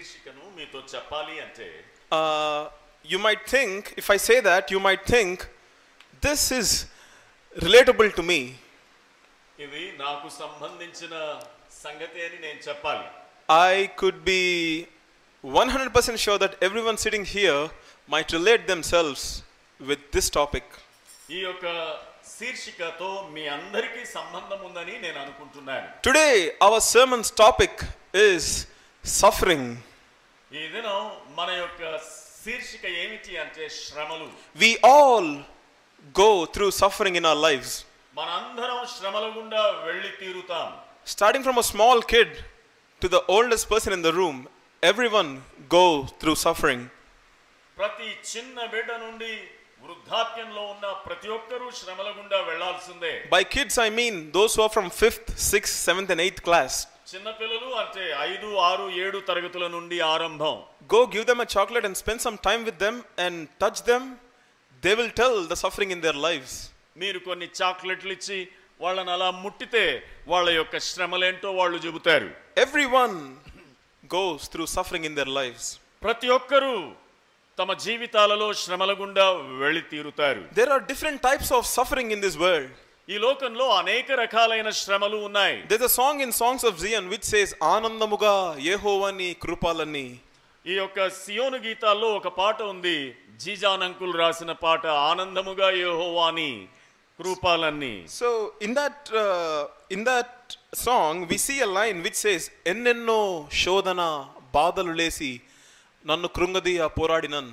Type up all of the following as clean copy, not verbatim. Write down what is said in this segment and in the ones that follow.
శీర్షికను మీతో చెప్పాలి అంటే you might think, if I say that, you might think this is relatable to me. ఇది నాకు సంబంధించిన సంగతి అని నేను చెప్పాలి. I could be 100% sure that everyone sitting here might relate themselves with this topic. ఈ యొక్క శీర్షికతో మీ అందరికీ సంబంధం ఉందని నేను అనుకుంటున్నాను. Today our sermon's topic is suffering. ఈ దినం మన యొక్క శీర్షిక ఏమిటి అంటే శ్రమలు. We all go through suffering in our lives. మనందరం శ్రమల గుండా వెళ్ళి తీరుతాం. Starting from a small kid to the oldest person in the room, everyone go through suffering. ప్రతి చిన్న బిడ్డ నుండి వృద్ధాప్యంలో ఉన్న ప్రతి ఒక్కరూ శ్రమల గుండా వెళ్ళాల్సిందే. By kids I mean those who are from 5th, 6th, 7th and 8th class. చిన్న పిల్లలు అంటే 5, 6, 7 తరగతుల నుండి ఆరంభం. Go give them a chocolate and spend some time with them and touch them. They will tell the suffering in their lives. మీరు కొన్ని చాక్లెట్లు ఇచ్చి వాళ్ళని అలా ముట్టితే వాళ్ళ యొక్క శ్రమలేంటో వాళ్ళు చెబుతారు. Everyone goes through suffering in their lives. ప్రతి ఒక్కరూ తమ జీవితాలలో శ్రమల గుండా వెళ్ళి తీరుతారు. There are different types of suffering in this world. ఈ లోకంలో అనేక రకాలైన శ్రమలు ఉన్నాయి. There's a song in Songs of Zion which says ఆనందముగా యెహోవాని కృపలన్నీ. ఈ యొక్క సియోను గీతాల్లో ఒక పాట ఉంది, జీజాన్ అంకుల్ రాసిన పాట, ఆనందముగా యెహోవాని కృపలన్నీ. So in that song we see a line which says ఎన్నెన్నో శోధన బాధలు లేసి నన్ను కృంగదీయ పోరాడినన్.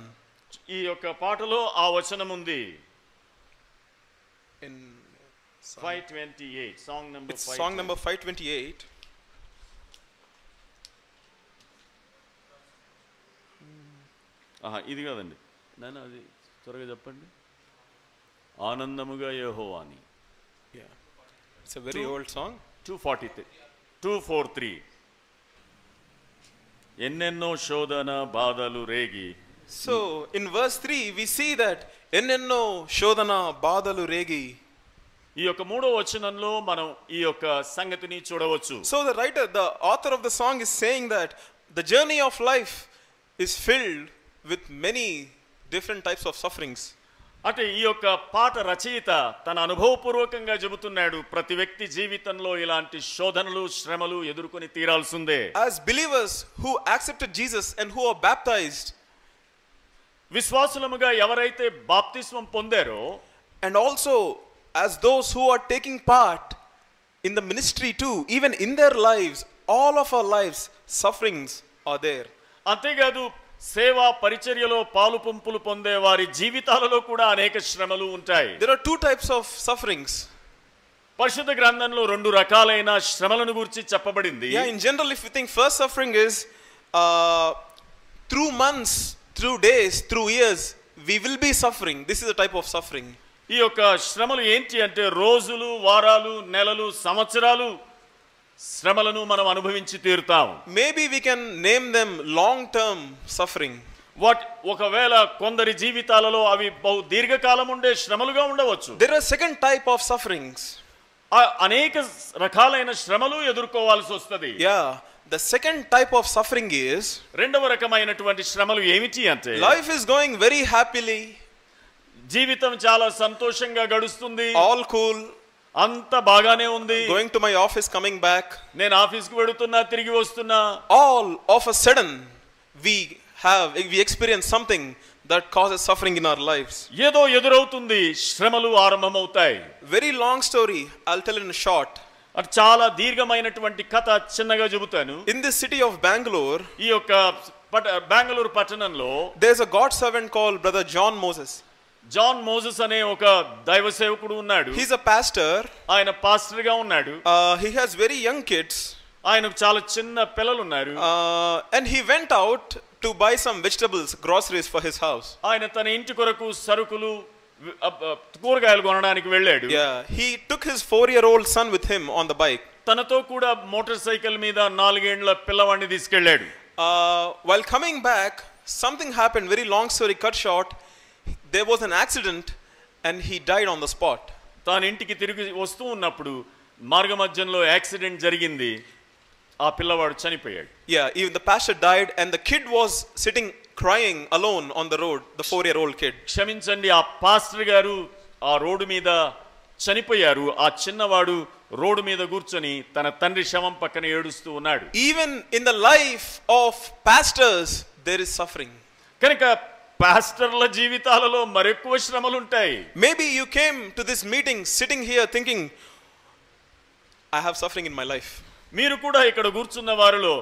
ఈ యొక్క పాటలో ఆ వచనం ఉంది. In 528 song number 5. Song number 528. ఇది కాదండి నాన్న, అది త్వరగా చెప్పండి. ఆనందముగా యెహోవాని. Yeah, it's a very old song. 243 ఎన్నెన్నో శోధన బాధలు రేగి. So in verse 3 we see that ఎన్నెన్నో శోధన బాధలు రేగి. ఈ యొక్క మూడో వచనంలో మనం ఈ యొక్క సంగతిని చూడవచ్చు. So the author of the song is saying that the journey of life is filled with many different types of sufferings. అంటే ఈ యొక్క పాట రచయిత తన అనుభవపూర్వకంగా చెబుతున్నాడు, ప్రతి వ్యక్తి జీవితంలో ఇలాంటి శోధనలు శ్రమలు ఎదుర్కొని తీరాల్సిందే. As believers who accepted Jesus and who are baptized, విశ్వాసులముగా ఎవరైతే బాప్తిస్మం పొందారో, and also as those who are taking part in the ministry too, even in their lives, all of our lives sufferings are there. అంతేకాదు సేవా పరిచర్యలో పాలు పంపులు పొందే వారి జీవితాలలో కూడా అనేక శ్రమలు ఉంటాయి. There are two types of sufferings. పరిశుద్ధ గ్రంథంలో రెండు రకాలైన శ్రమలను గురించి చెప్పబడింది. Yeah, in general if you think first suffering is through months, through days, through years we will be suffering. This is a type of suffering. ఈ యొక్క శ్రమలు ఏంటి అంటే రోజులు, వారాలు, నెలలు, సంవత్సరాలు శ్రమలను మనం అనుభవించి తీరుతాం. Maybe we can name them long term suffering. ఒకవేళ కొందరి జీవితాలలో అవి బహు దీర్ఘకాలం ఉండే శ్రమలుగా ఉండవచ్చు. There are second type of sufferings. అనేక రకాలైన శ్రమలు ఎదుర్కోవాల్సి వస్తది. Yeah, the second type of suffering is రెండవ రకమైనటువంటి శ్రమలు ఏమిటి అంటే life is going very happily. జీవితం చాలా సంతోషంగా గడుస్తుంది. All cool. అంత బాగానే ఉంది. Going to my office, coming back. నేను ఆఫీస్కి వెళుతున్నా, తిరిగి వస్తున్నా. All of a sudden we experience something that causes suffering in our lives. ఏదో ఎదురవుతుంది, శ్రమలు ఆరంభమవుతాయి. Very long story, I'll tell it in short. అది చాలా దీర్ఘమైనటువంటి కథ చిన్నగా చెబుతాను. In this city of Bangalore, ఈ యొక్క బెంగళూరు పట్టణంలో there's a God servant called Brother John Moses. John Moses అనే ఒక దైవ సేవకుడు ఉన్నాడు. He's a pastor. ఆయన పాస్టర్ గా ఉన్నాడు. He has very young kids. ఆయనకు చాలా చిన్న పిల్లలు ఉన్నారు. And he went out to buy some vegetables, groceries for his house. ఆయన తన ఇంటి కొరకు సరుకులు, కూరగాయలు కొనడానికి వెళ్ళాడు. Yeah, he took his 4-year-old son with him on the bike. తనతో కూడా మోటార్ సైకిల్ మీద 4 ఏళ్ల పిల్లవాడిని తీసుకెళ్ళాడు. While coming back, something happened. Very long story cut short. There was an accident and he died on the spot. తాను ఇంటికి తిరిగి వస్తూ ఉన్నప్పుడు మార్గ మధ్యంలో యాక్సిడెంట్ జరిగింది. ఆ పిల్లవాడు చనిపోయాడు. Yeah, even the pastor died and the kid was sitting crying alone on the road, the 4-year-old kid. క్షమించండి, ఆ పాస్టర్ గారు ఆ రోడ్డు మీద చనిపోయారు. ఆ చిన్నవాడు రోడ్డు మీద కూర్చొని తన తండ్రి శవం పక్కన ఏడుస్తూ ఉన్నాడు. Even in the life of pastors there is suffering. కనుక పాస్టర్ల జీవితాలలో మరెక్కువ శ్రమలు ఉంటాయి. Maybe you came to this meeting sitting here thinking, I have suffering in my life. మీరు కూడా ఇక్కడ కూర్చున్న వారిలో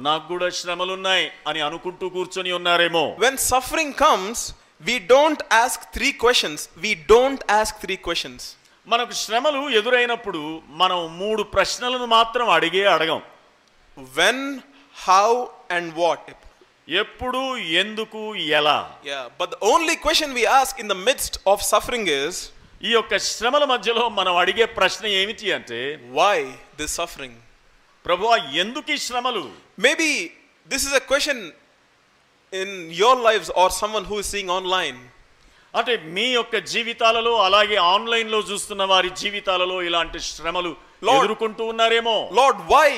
నాకు కూడా శ్రమలున్నాయి అని అనుకుంటూ కూర్చొని ఉన్నారేమో. When suffering comes, we don't ask 3 questions. We don't ask 3 questions. మనకు శ్రమలు ఎదురైనప్పుడు మనం 3 ప్రశ్నలను మాత్రం అడగం. When, how and what. ఎప్పుడు, ఎందుకు, ఎలా. Yeah, but the only question we ask in the midst of suffering is, ఈ యొక్క శ్రమల మధ్యలో మనం అడిగే ప్రశ్న ఏమిటి అంటే, why this suffering? ప్రభువా ఎందుకు ఈ శ్రమలు? Maybe this is a question in your lives or someone who is seeing online. అంటే మీ యొక్క జీవితాలలో అలాగే ఆన్లైన్ లో చూస్తున్న వారి జీవితాలలో ఇలాంటి శ్రమలు ఎదుర్కొంటూ ఉన్నారేమో. Lord, why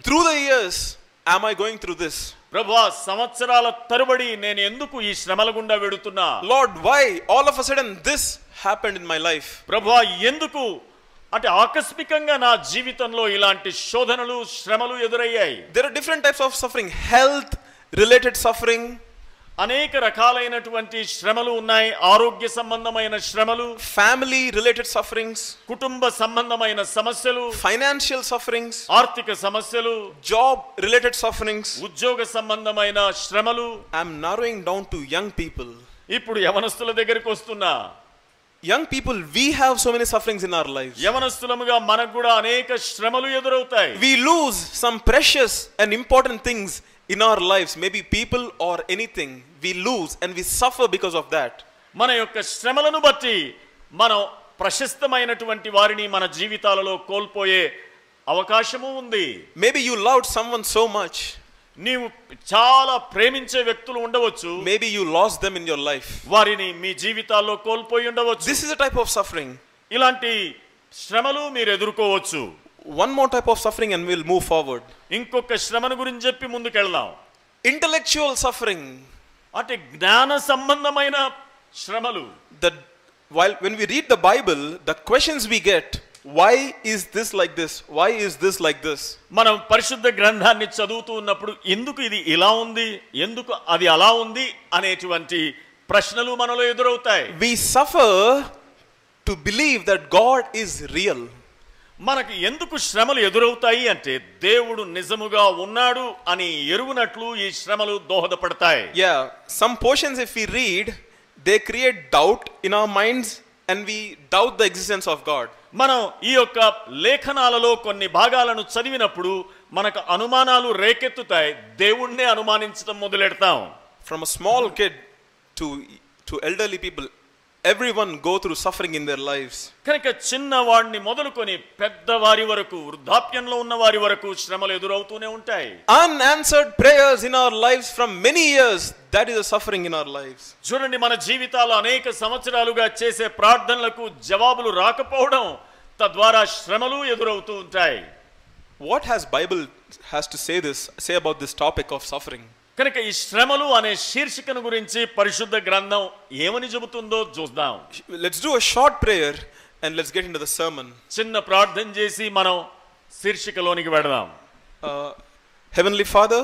through the years am I going through this? ప్రభువా సంవత్సరాల తరబడి నేను ఎందుకు ఈ శ్రమల గుండా వెడుతున్నా? Lord, why all of a sudden this happened in my life? ప్రభువా ఎందుకు అంటే ఆకస్మికంగా నా జీవితంలో ఇలాంటి శోధనలు శ్రమలు ఎదురయ్యాయి. There are different types of suffering. Health related suffering, అనేక రకాలైనటువంటి శ్రమలు ఉన్నాయి. ఆరోగ్య సంబంధమైన శ్రమలు, family related sufferings, కుటుంబ సంబంధమైన సమస్యలు, financial sufferings, ఆర్థిక సమస్యలు, job related sufferings. ఉద్యోగ సంబంధమైన శ్రమలు. I'm narrowing down to young people. ఇప్పుడు యవనస్తుల దగ్గరికి వస్తున్నా. Young people, we have so many sufferings in our lives. యవనస్తులముగా మనకు కూడా అనేక శ్రమలు ఎదురవుతాయి. We lose some precious and important things in our lives, maybe people or anything. We lose and we suffer because of that. మన యొక్క శ్రమలను బట్టి మనం ప్రశస్తమైనటువంటి వారిని మన జీవితాలలో కోల్పోయే అవకాశము ఉంది. Maybe you loved someone so much. నీవు చాలా ప్రేమించే వ్యక్తులు ఉండవచ్చు. Maybe you lost them in your life. వారిని మీ జీవితాల్లో కోల్పోయి ఉండవచ్చు. This is a type of suffering. ఇలాంటి శ్రమలు మీరు ఎదుర్కోవచ్చు. One more type of suffering and we'll move forward. ఇంకొక శ్రమను గురించి చెప్పి ముందుకెళ్దాం. Intellectual suffering. అంటే జ్ఞాన సంబంధమైన శ్రమలు. When we read the Bible, the questions we get, why is this like this? Why is this like this? మనం పరిశుద్ధ గ్రంథాన్ని చదువుతూ ఉన్నప్పుడు ఎందుకు ఇది ఇలా ఉంది, ఎందుకు అది అలా ఉంది అనేటువంటి ప్రశ్నలు మనలో ఎదురవుతాయి. We suffer to believe that God is real. మనకు ఎందుకు శ్రమలు ఎదురవుతాయి అంటే దేవుడు నిజముగా ఉన్నాడు అని ఎరుగునట్లు ఈ శ్రమలు దోహదపడతాయి. Yeah, some portions if we read, they create doubt in our minds and we doubt the existence of God. మనం ఈ యొక్క లేఖనాలలో కొన్ని భాగాలను చదివినప్పుడు మనకు అనుమానాలు రేకెత్తుతాయి. దేవుణ్ణే అనుమానించడం మొదలెడతాం. From a small kid to elderly people, everyone go through suffering in their lives. కనుక చిన్నవాడిని మొదలుకొని పెద్దవారి వరకు, వృద్ధాప్యంలో ఉన్న వారి వరకు శ్రమలు ఎదురవుతూనే ఉంటాయి. Unanswered prayers in our lives from many years, that is a suffering in our lives. చూడండి, మన జీవితాలు అనేక సంవత్సరాలుగా చేసే ప్రార్థనలకు జవాబులు రాకపోవడం, తద్వారా శ్రమలు ఎదురవుతూ ఉంటాయి. What has Bible has to say about this topic of suffering? కనుక ఈ శ్రమలు అనే శీర్షికను గురించి పరిశుద్ధ గ్రంథం ఏమని చెబుతుందో చూద్దాం. Let's do a short prayer and let's get into the sermon. చిన్న ప్రార్థన చేసి మనం శీర్షికలోనికి వెడదాం. Heavenly Father,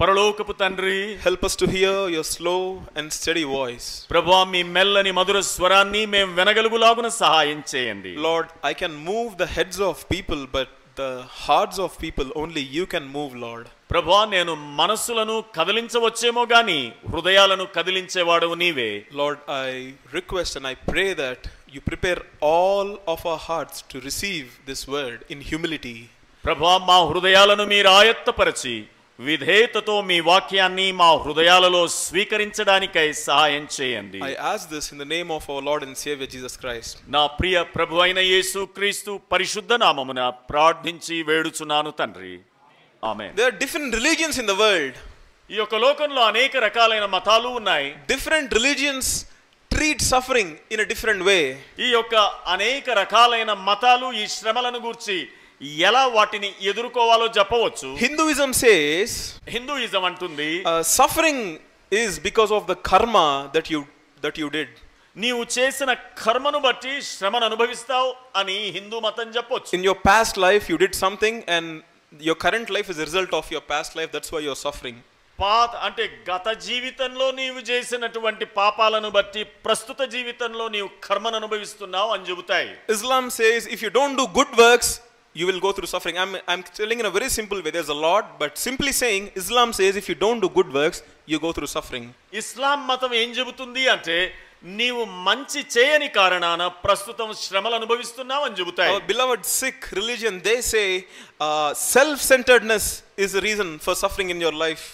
పరలోకపు తండ్రి, help us to hear your slow and steady voice. ప్రభువా, మీ మెల్లని మధుర స్వరాన్ని మేము వినగలుగులాగున సహాయం చేయండి. Lord, I can move the heads of people, but the hearts of people only you can move, Lord. ప్రభువా, నేను మనస్సులను కదిలించవచ్చేమో గాని హృదయాలను కదిలించేవాడవు నీవే. Lord, I request and I pray that you prepare all of our hearts to receive this word in humility. ప్రభువా, మా హృదయాలను మీరు ఆయత్తపరచి విధేయతతో మీ వాక్యాన్ని మా హృదయాలలో స్వీకరించడానికై సహాయం చేయండి. I ask this in the name of our Lord and Savior Jesus Christ. నా ప్రియ ప్రభువైన యేసుక్రీస్తు పరిశుద్ధ నామమున ప్రార్థించి వేడుచున్నాను తండ్రి. ఆమేన్. There are different religions in the world. ఈ యొక్క లోకంలో అనేక రకాలైన మతాలు ఉన్నాయి. Different religions treat suffering in a different way. ఈ యొక్క అనేక రకాలైన మతాలు ఈ శ్రమలను గూర్చి ఎలా వాటిని ఎదుర్కోవాలో చెప్పవచ్చు. Hinduism says హిందూయిజం అంటుంది suffering is because of the karma that you did. నీవు చేసిన కర్మను బట్టి శ్రమను అనుభవిస్తావు అని హిందూ మతం చెప్పొచ్చు. In your past life you did something and your current life is a result of your past life, that's why you are suffering. అంటే గత జీవితంలో నీవు చేసినటువంటి పాపాలను బట్టి ప్రస్తుత జీవితంలో నీవు కర్మను అనుభవిస్తున్నావు అని చెబుతాయి. Islam says if you don't do good works you will go through suffering. I'm telling in a very simple way, there's a lot, but simply saying Islam says if you don't do good works you go through suffering. ఇస్లాం మతం ఏం చెబుతుంది అంటే నీవు మంచి చేయని కారణాన ప్రస్తుతం శ్రమలు అనుభవిస్తున్నావు అని చెబుతాయి. Our beloved Sikh religion, they say self-centeredness is the reason for suffering in your life.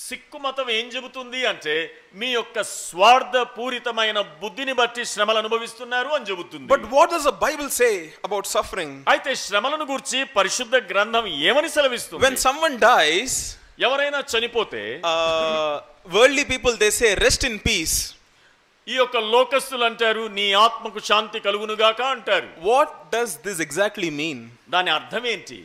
Sikh మతం ఏం చెబుతుంది అంటే మీ యొక్క స్వార్థపూరితమైన బుద్ధిని బట్టి శ్రమలు అనుభవిస్తున్నారు అని చెబుతుంది. But what does the Bible say about suffering? అయితే శ్రమలను గురించి పరిశుద్ధ గ్రంథం ఏమని సెలవిస్తుంది? When someone dies, ఎవరైనా చనిపోతే worldly people they say rest in peace. ఈ యొక్క లోకస్తులు అంటారు నీ ఆత్మకు శాంతి కలుగునుగాక అంటారు. What does this exactly mean? దాని అర్థం ఏంటి?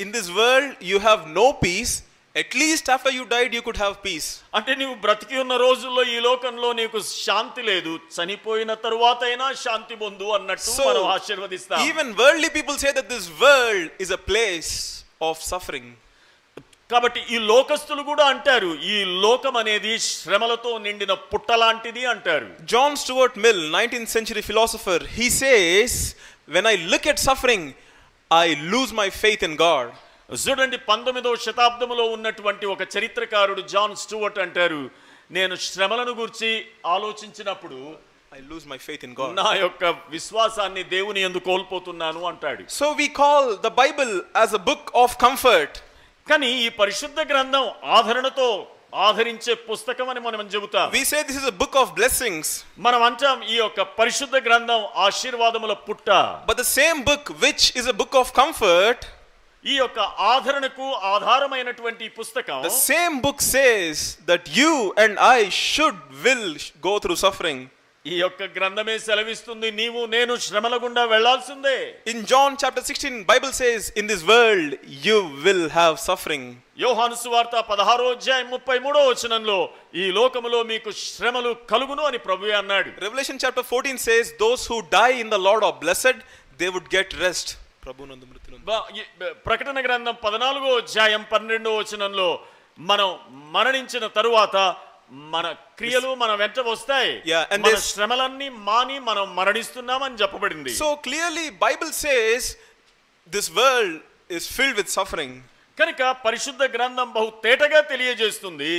In this world you have no peace. At least after you died you could have peace. అంటే నీవు బ్రతికి ఉన్న రోజుల్లో ఈ లోకంలో నీకు శాంతి లేదు, చనిపోయిన తరువాతైనా శాంతి పొందు అన్నట్టు మనం ఆశీర్వదిస్తాం. Even worldly people say that this world is a place of suffering. కాబట్టి ఈ లోకస్తులు కూడా అంటారు ఈ లోకం అనేది శ్రమలతో నిండిన పుట్టలాంటిది అంటారు. John Stuart Mill, 19th century philosopher, he says when I look at suffering I lose my faith in God. చూడండి 19వ శతాబ్దంలో ఉన్నటువంటి ఒక చరిత్రకారుడు జాన్ స్టూవర్ట్ అంటారు నేను శ్రమలను గురించి ఆలోచించినప్పుడు I lose my faith in God. నా యొక్క విశ్వాసాన్ని దేవుని యందు కోల్పోతున్నాను అంటాడు. So we call the Bible as a book of comfort. కానీ ఈ పరిశుద్ధ గ్రంథం ఆదరణతో ఆదరించే పుస్తకం అని మనం చెబుతాం. We say this is a book of blessings. మనం అంటాం ఈ యొక్క పరిశుద్ధ గ్రంథం ఆశీర్వాదముల పుట్ట. But the same book which is a book of comfort, ఈ యొక్క ఆదరణకు ఆధారమైనటువంటి పుస్తకం, the same book says that you and I will go through suffering. ఈ యొక్క గ్రంథమే సెలవిస్తుంది నీవు నేను శ్రమల గుండా వెళ్ళాల్సిందే. In John chapter 16 Bible says in this world you will have suffering. యోహాను సువార్త 16వ అధ్యాయం 33వ వచనంలో ఈ లోకములో మీకు శ్రమలు కలుగును అని ప్రభువే అన్నాడు. Revelation chapter 14 says those who die in the Lord are blessed, they would get rest. ప్రకటన గ్రంథం 14వ అధ్యాయం 12వ వచనంలో మనం మరణించిన తరువాత మన క్రియలు మన వెంట వస్తాయి, మన శ్రమలన్నీ మాని మనం మరణిస్తున్నామని చెప్పబడింది. So clearly Bible says this world is filled with suffering. కనుక పరిశుద్ధ గ్రంథం బహు తేటగా తెలియజేస్తుంది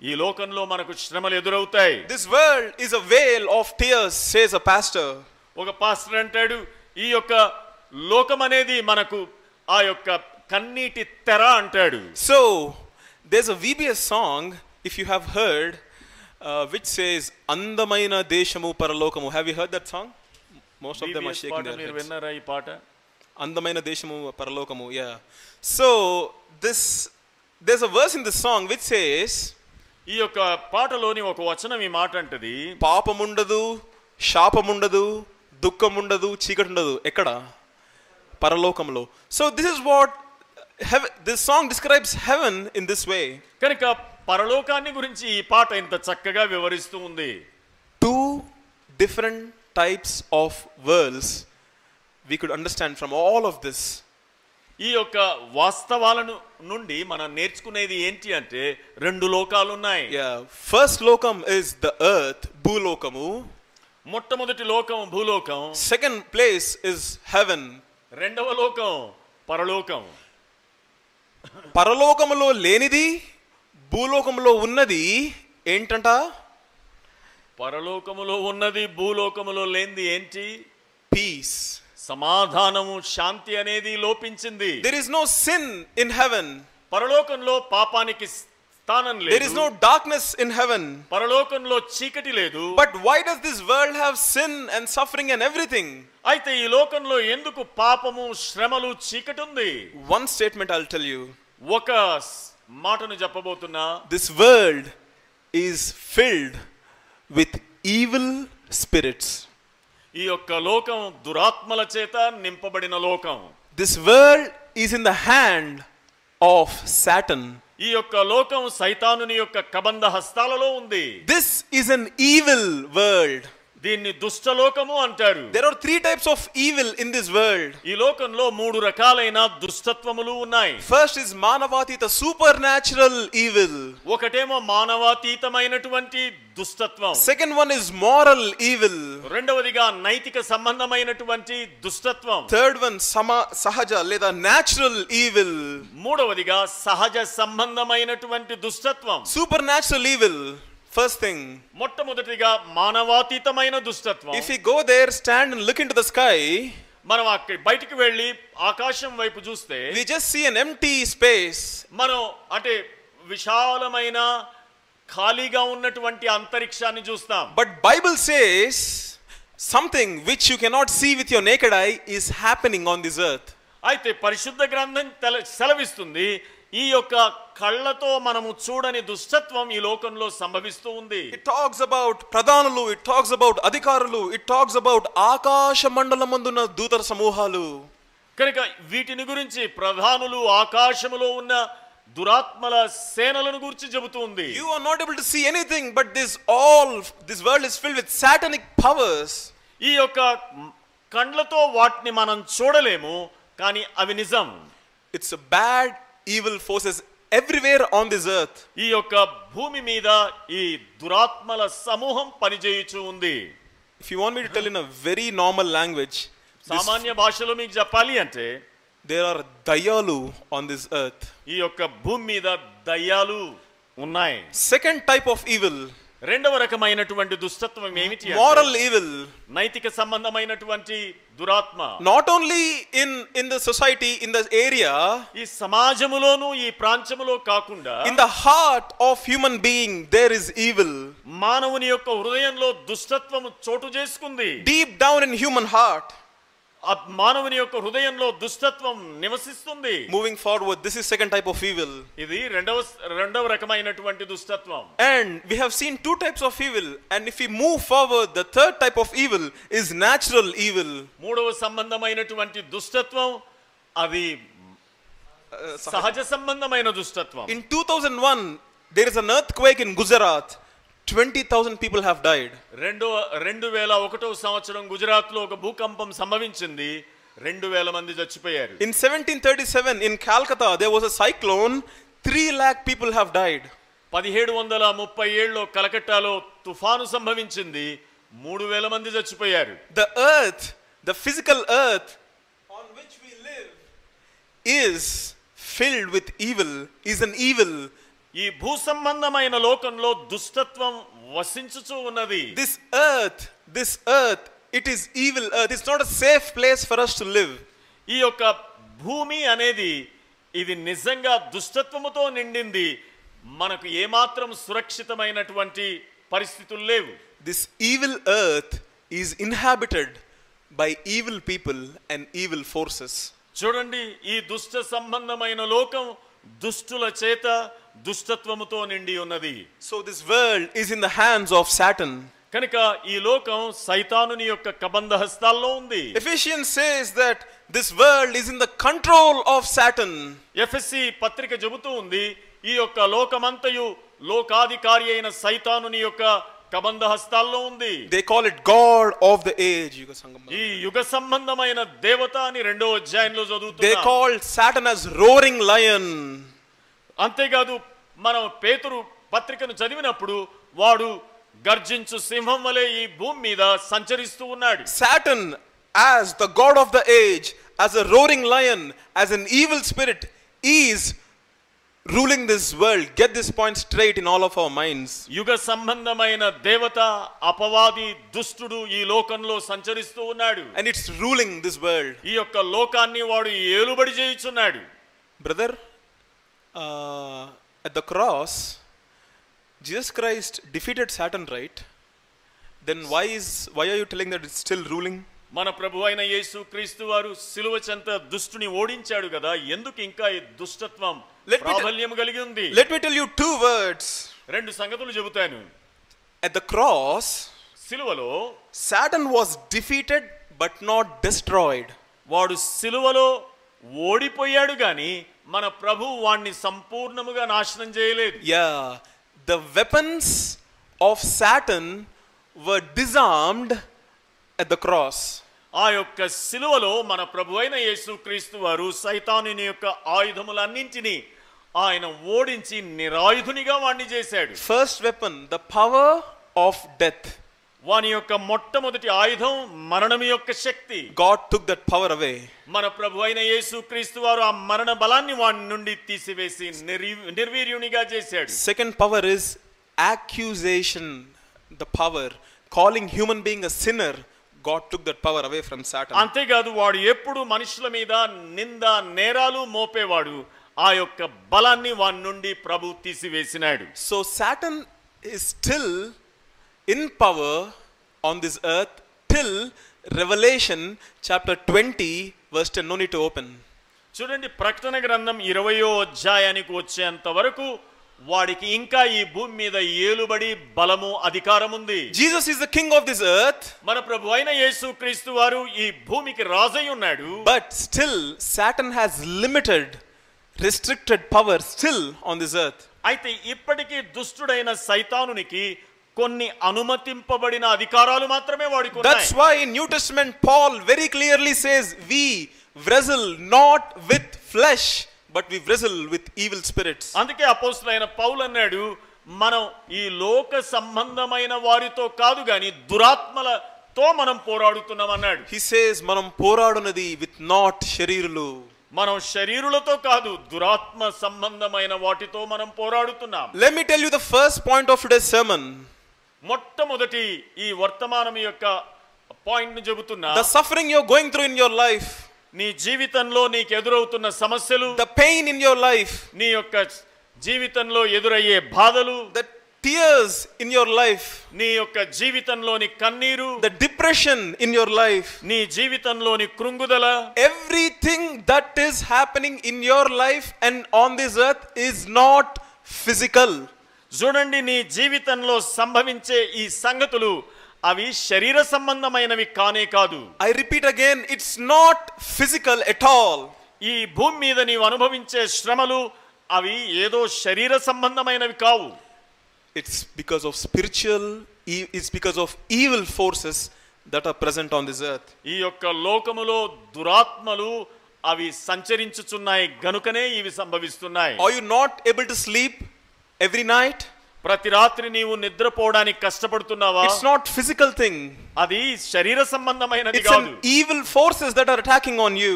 ఈ లోకంలో మనకు శ్రమలు ఎదురవుతాయి. This world is a vale of tears, says a pastor. ఒక పాస్టర్ అంటాడు ఈ యొక్క లోకం అనేది మనకు ఆ యొక్క కన్నీటి తెర అంటాడు. So there's a VBS song if you have heard which says అందమైన దేశము పరలోకము. Have you heard that song? Most of them are shaking their heads. మీరు విన్నారా ఈ పాట? అందమైన దేశము పరలోకము. Yeah. So there's a verse in this song which says ఈ యొక్క పాటలోని ఒక వచనం ఈ మాట అంటది పాపముండదు, శాపముండదు, దుఃఖముండదు, చీకటి ఉండదు. ఎక్కడ? పరలోకంలో. So this is what this song describes heaven in this way. కనుక పరలోకాన్ని గురించి ఈ పాట ఇంత చక్కగా వివరిస్తూ ఉంది. Two different types of worlds we could understand from all of this. ఈ యొక్క వాస్తవాలను నుండి మనం నేర్చుకునేది ఏంటి అంటే రెండు లోకాలు ఉన్నాయి. Yeah, first lokam is the earth, భూలోకము. మొట్టమొదటి లోకం భూలోకం. Second place is heaven. రెండవ లోకం పరలోకం. పరలోకములో లేనిది భూలోకములో ఉన్నది ఏంటంట? పరలోకములో ఉన్నది భూలోకములో లేనిది ఏంటి? పీస్, సమాధానము, శాంతి అనేది లోపించింది. There is no sin in heaven. పరలోకంలో పాపానికి స్థానం లేదు. There is no darkness in heaven. పరలోకంలో చీకటి లేదు. But why does this world have sin and suffering and everything? అయితే ఈ లోకంలో ఎందుకు పాపము, శ్రమలు, చీకటి ఉంది? One statement I'll tell you. ఒక మాటను చెప్పబోతున్నా. This world is filled with evil spirits. ఈ యొక్క లోకం దురాత్మల చేత నింపబడిన లోకం. This world is in the hand of Satan. ఈ యొక్క లోకం సైతానుని యొక్క కబంధ హస్తాలలో ఉంది. This is an evil world. దీన్ని దుష్టలోకము అంటారు. There are three types of evil in this world. ఈ లోకంలో మూడు రకాలైన దుష్టత్వములు ఉన్నాయి. First is మానవాతీత supernatural evil. ఒకటేమో మానవాతీతమైనటువంటి దుష్టత్వం. Second one is moral evil. రెండవదిగా నైతిక సంబంధమైనటువంటి దుష్టత్వం. Third one సహజ లేదా natural evil. మూడవదిగా సహజ సంబంధమైనటువంటి దుష్టత్వం. Supernatural evil. First thing, మొట్టమొదటిగా మానవాతీతమైన దుష్టత్వం. if we go there, stand and look into the sky, మనం అక్కడ బయటికి వెళ్ళి ఆకాశం వైపు చూస్తే we just see an empty space. మనం అంటే విశాలమైన ఖాళీగా ఉన్నటువంటి అంతరిక్షాన్ని చూస్తాం. But Bible says something which you cannot see with your naked eye is happening on this earth. అయితే పరిశుద్ధ గ్రంథం సెలవిస్తుంది ఈ యొక్క కళ్ళతో మనము చూడని దుష్టత్వం ఈ లోకంలో సంభవిస్తూ ఉంది. It talks about ప్రధానులు, it talks about అధికారులు, it talks about ఆకాశ మండలమందున్న దూతల సమూహాలు. కనుక వీటిని గురించి ప్రధానులు ఆకాశములో ఉన్న దురాత్మల సేనలను గురించి చెబుతుంది. You are not able to see anything, but this world is filled with satanic powers. ఈ యొక్క కండ్లతో వాటిని మనం చూడలేము, కానీ అవి నిజం. It's a bad evil forces everywhere on this earth. ఈ యొక్క భూమి మీద ఈ దురాత్మల సమూహం పనిచేయుచు ఉంది. If you want me to tell in a very normal language, సామాన్య భాషలో మీకు చెప్పాలి అంటే there are దయ్యాలు on this earth. ఈ యొక్క భూమి మీద దయ్యాలు ఉన్నాయి. Second type of evil, రెండవ రకమైనటువంటి దుష్టత్వం ఏమిటి? moral evil. నైతిక సంబంధమైనటువంటి దురాత్మ. Not only in the society, in the area, ఈ సమాజములోను ఈ ప్రాంతములో కాకుండా in the heart of human being there is evil. మానవుని యొక్క హృదయంలో దుష్టత్వము చోటు చేసుకుంది. Deep down in human heart. మానవుని యొక్క హృదయంలో దుష్టత్వం నివసిస్తుంది. Moving forward, this is second type of evil. ఇది రెండవ రకమైనటువంటి దుష్టత్వం. And we have seen two types of evil, and if we move forward, the third type of evil is natural evil. మూడవ సంబంధమైనటువంటి దుష్టత్వం అది సహజ సంబంధమైన దుష్టత్వం. In 2001 there is an earthquake in Gujarat. 20,000 people have died. 2001 సంవత్సరం గుజరాత్ లో ఒక భూకంపం సంభవించింది. 2000 మంది చచ్చిపోయారు. In 1737 in Calcutta there was a cyclone. 3 lakh people have died. 1737లో కలకట్టాలో తుఫాను సంభవించింది. 3000 మంది చచ్చిపోయారు. The earth, the physical earth on which we live is filled with evil, is an evil. ఈ భూ సంబంధమైన లోకంలో దుష్టత్వం వసించుచూ ఉన్నది. This earth, it is evil earth. It's not a safe place for us to live. ఈ యొక్క భూమి అనేది ఇది నిజంగా దుష్టత్వముతో నిండింది. మనకు ఏమాత్రం సురక్షితమైనటువంటి పరిస్థితులు లేవు. This evil earth is inhabited by evil people and evil forces. చూడండి, ఈ దుష్ట సంబంధమైన లోకం దుష్టుల చేత దుష్టత్వముతో నిండి ఉన్నది. So this world is in the hands of Satan. కనుక ఈ లోకం సైతానుని యొక్క కబంధ హస్తాల్లో ఉంది. Ephesians says that this world is in the control of Satan. ఎఫెసీ పత్రిక చెబుతూ ఉంది ఈ యొక్క లోకమంతయు లోకాధికారి అయిన సైతానుని యొక్క కబంధ హస్తాల్లో ఉంది. They call it God of the age. ఈ యుగ సంబంధమైన దేవత అని 2వ అధ్యాయంలో చదువుతున్నాం. They call Satan as roaring lion. అంతేకాదు మనం పేతురు పత్రికను చదివినప్పుడు వాడు గర్జించు సింహం వలె ఈ భూమి మీద సంచరిస్తూ ఉన్నాడు. Satan as the god of the age, as a roaring lion, as an evil spirit is ruling this world. Get this point straight in all of our minds. యుగ సంబంధమైన దేవత అపవాది దుష్టుడు ఈ లోకంలో సంచరిస్తూ ఉన్నాడు. And it's ruling this world. ఈ యొక్క లోకాన్ని వాడు ఏలుబడి చేయుచున్నాడు. Brother, at the cross Jesus Christ defeated Satan, right? Then why are you telling that it's still ruling? మన ప్రభు అయిన యేసు క్రీస్తు వారు సిలువ చెంత దుష్టుని ఓడించాడు కదా, ఎందుకు ఇంకా ఈ దుష్టత్వం ప్రాబల్యం కలిగి ఉంది? Let me tell you two words. రెండు సంగతులు చెబుతాను. At the cross సిలువలో Satan was defeated but not destroyed. వాడు సిలువలో ఓడిపోయాడు గాని మన ప్రభువు వాణ్ణి సంపూర్ణముగా నాశనం చేయలేదు. Yeah, the weapons of Satan were disarmed at the cross. ఆ యొక్క సిలువలో మన ప్రభువైన యేసుక్రీస్తు వారు సైతానుని యొక్క ఆయుధములన్నింటినీ ఆయన ఓడించి నిరాయుధునిగా వాణ్ణి చేశాడు. First weapon, the power of death. వాని యొక్క మొట్టమొదటి ఆయుధం మరణం యొక్క శక్తి. God took that power away. మన ప్రభువైన యేసుక్రీస్తు వారు ఆ మరణ బలాన్ని వాని నుండి తీసివేసి నిర్వీర్యునిగా చేశాడు. Second power is accusation, the power calling human being a sinner. God took that power away from Satan. అంతేకాదు వాడు ఎప్పుడు మనుషుల మీద నింద నేరాలు మోపేవాడు. ఆ యొక్క బలాన్ని వాని నుండి ప్రభు తీసివేసినాడు. So Satan is still in power on this earth till Revelation chapter 20 verse 10. No need to open. చూడండి, ప్రకటన గ్రంథం 20వ అధ్యాయానికి వచ్చేంత వరకు వాడికి ఇంకా ఈ భూమి మీద ఏలుబడి బలము అధికారం ఉంది. Jesus is the king of this earth. మన ప్రభువైన యేసుక్రీస్తు వారు ఈ భూమికి రాజై ఉన్నాడు. But still Satan has limited, restricted power still on this earth. అయితే ఇప్పటికీ దుష్టుడైన సైతానునికి కొన్ని అనుమతింపబడిన అధికారాలు మాత్రమే వాడికి ఉన్నాయి. That's why in New Testament Paul very clearly says we wrestle not with flesh but we wrestle with evil spirits. అందుకే అపోస్తలుడైన పౌలు అన్నాడు, మనం ఈ లోక సంబంధమైన వారితో కాదు గాని దురాత్మలతో మనం పోరాడుతున్నాం అన్నాడు. He says మనం పోరాడునది with not శరీరులు. మనం శరీరులతో కాదు దురాత్మ సంబంధమైన వాటితో మనం పోరాడుతున్నాం. Let me tell you the first point of today's sermon. మొట్టమొదటి ఈ వర్తమానం యొక్క పాయింట్ ని చెబుతున్నా. The suffering you're going through in your life, నీ జీవితంలో నీకు ఎదురవుతున్న సమస్యలు, the pain in your life, నీ యొక్క జీవితంలో ఎదురయ్యే బాధలు, the tears in your life, నీ యొక్క జీవితంలోని కన్నీరు, the depression in your life, నీ జీవితంలోని కృంగుదల, everything that is happening in your life and on this earth is not physical. చూడండి, నీ జీవితంలో సంభవించే ఈ సంగతులు అవి శరీర సంబంధమైనవి కానే కాదు. I repeat again, it's not physical at all. ఈ భూమి మీద నీవు అనుభవించే శ్రమలు అవి ఏదో శరీర సంబంధమైనవి కావు. It's because of spiritual, it's because of evil forces that are present on this earth. ఈ యొక్క లోకములో దురాత్మలు అవి సంచరించుచున్నాయి గనుకనే ఇవి సంభవిస్తున్నాయి. Are you not able to sleep every night? ప్రతి రాత్రి నీవు నిద్రపోవడానికి కష్టపడుతున్నావా? It's not physical thing. అది శరీర సంబంధమైనది It's కాదు. an evil forces that are attacking on you.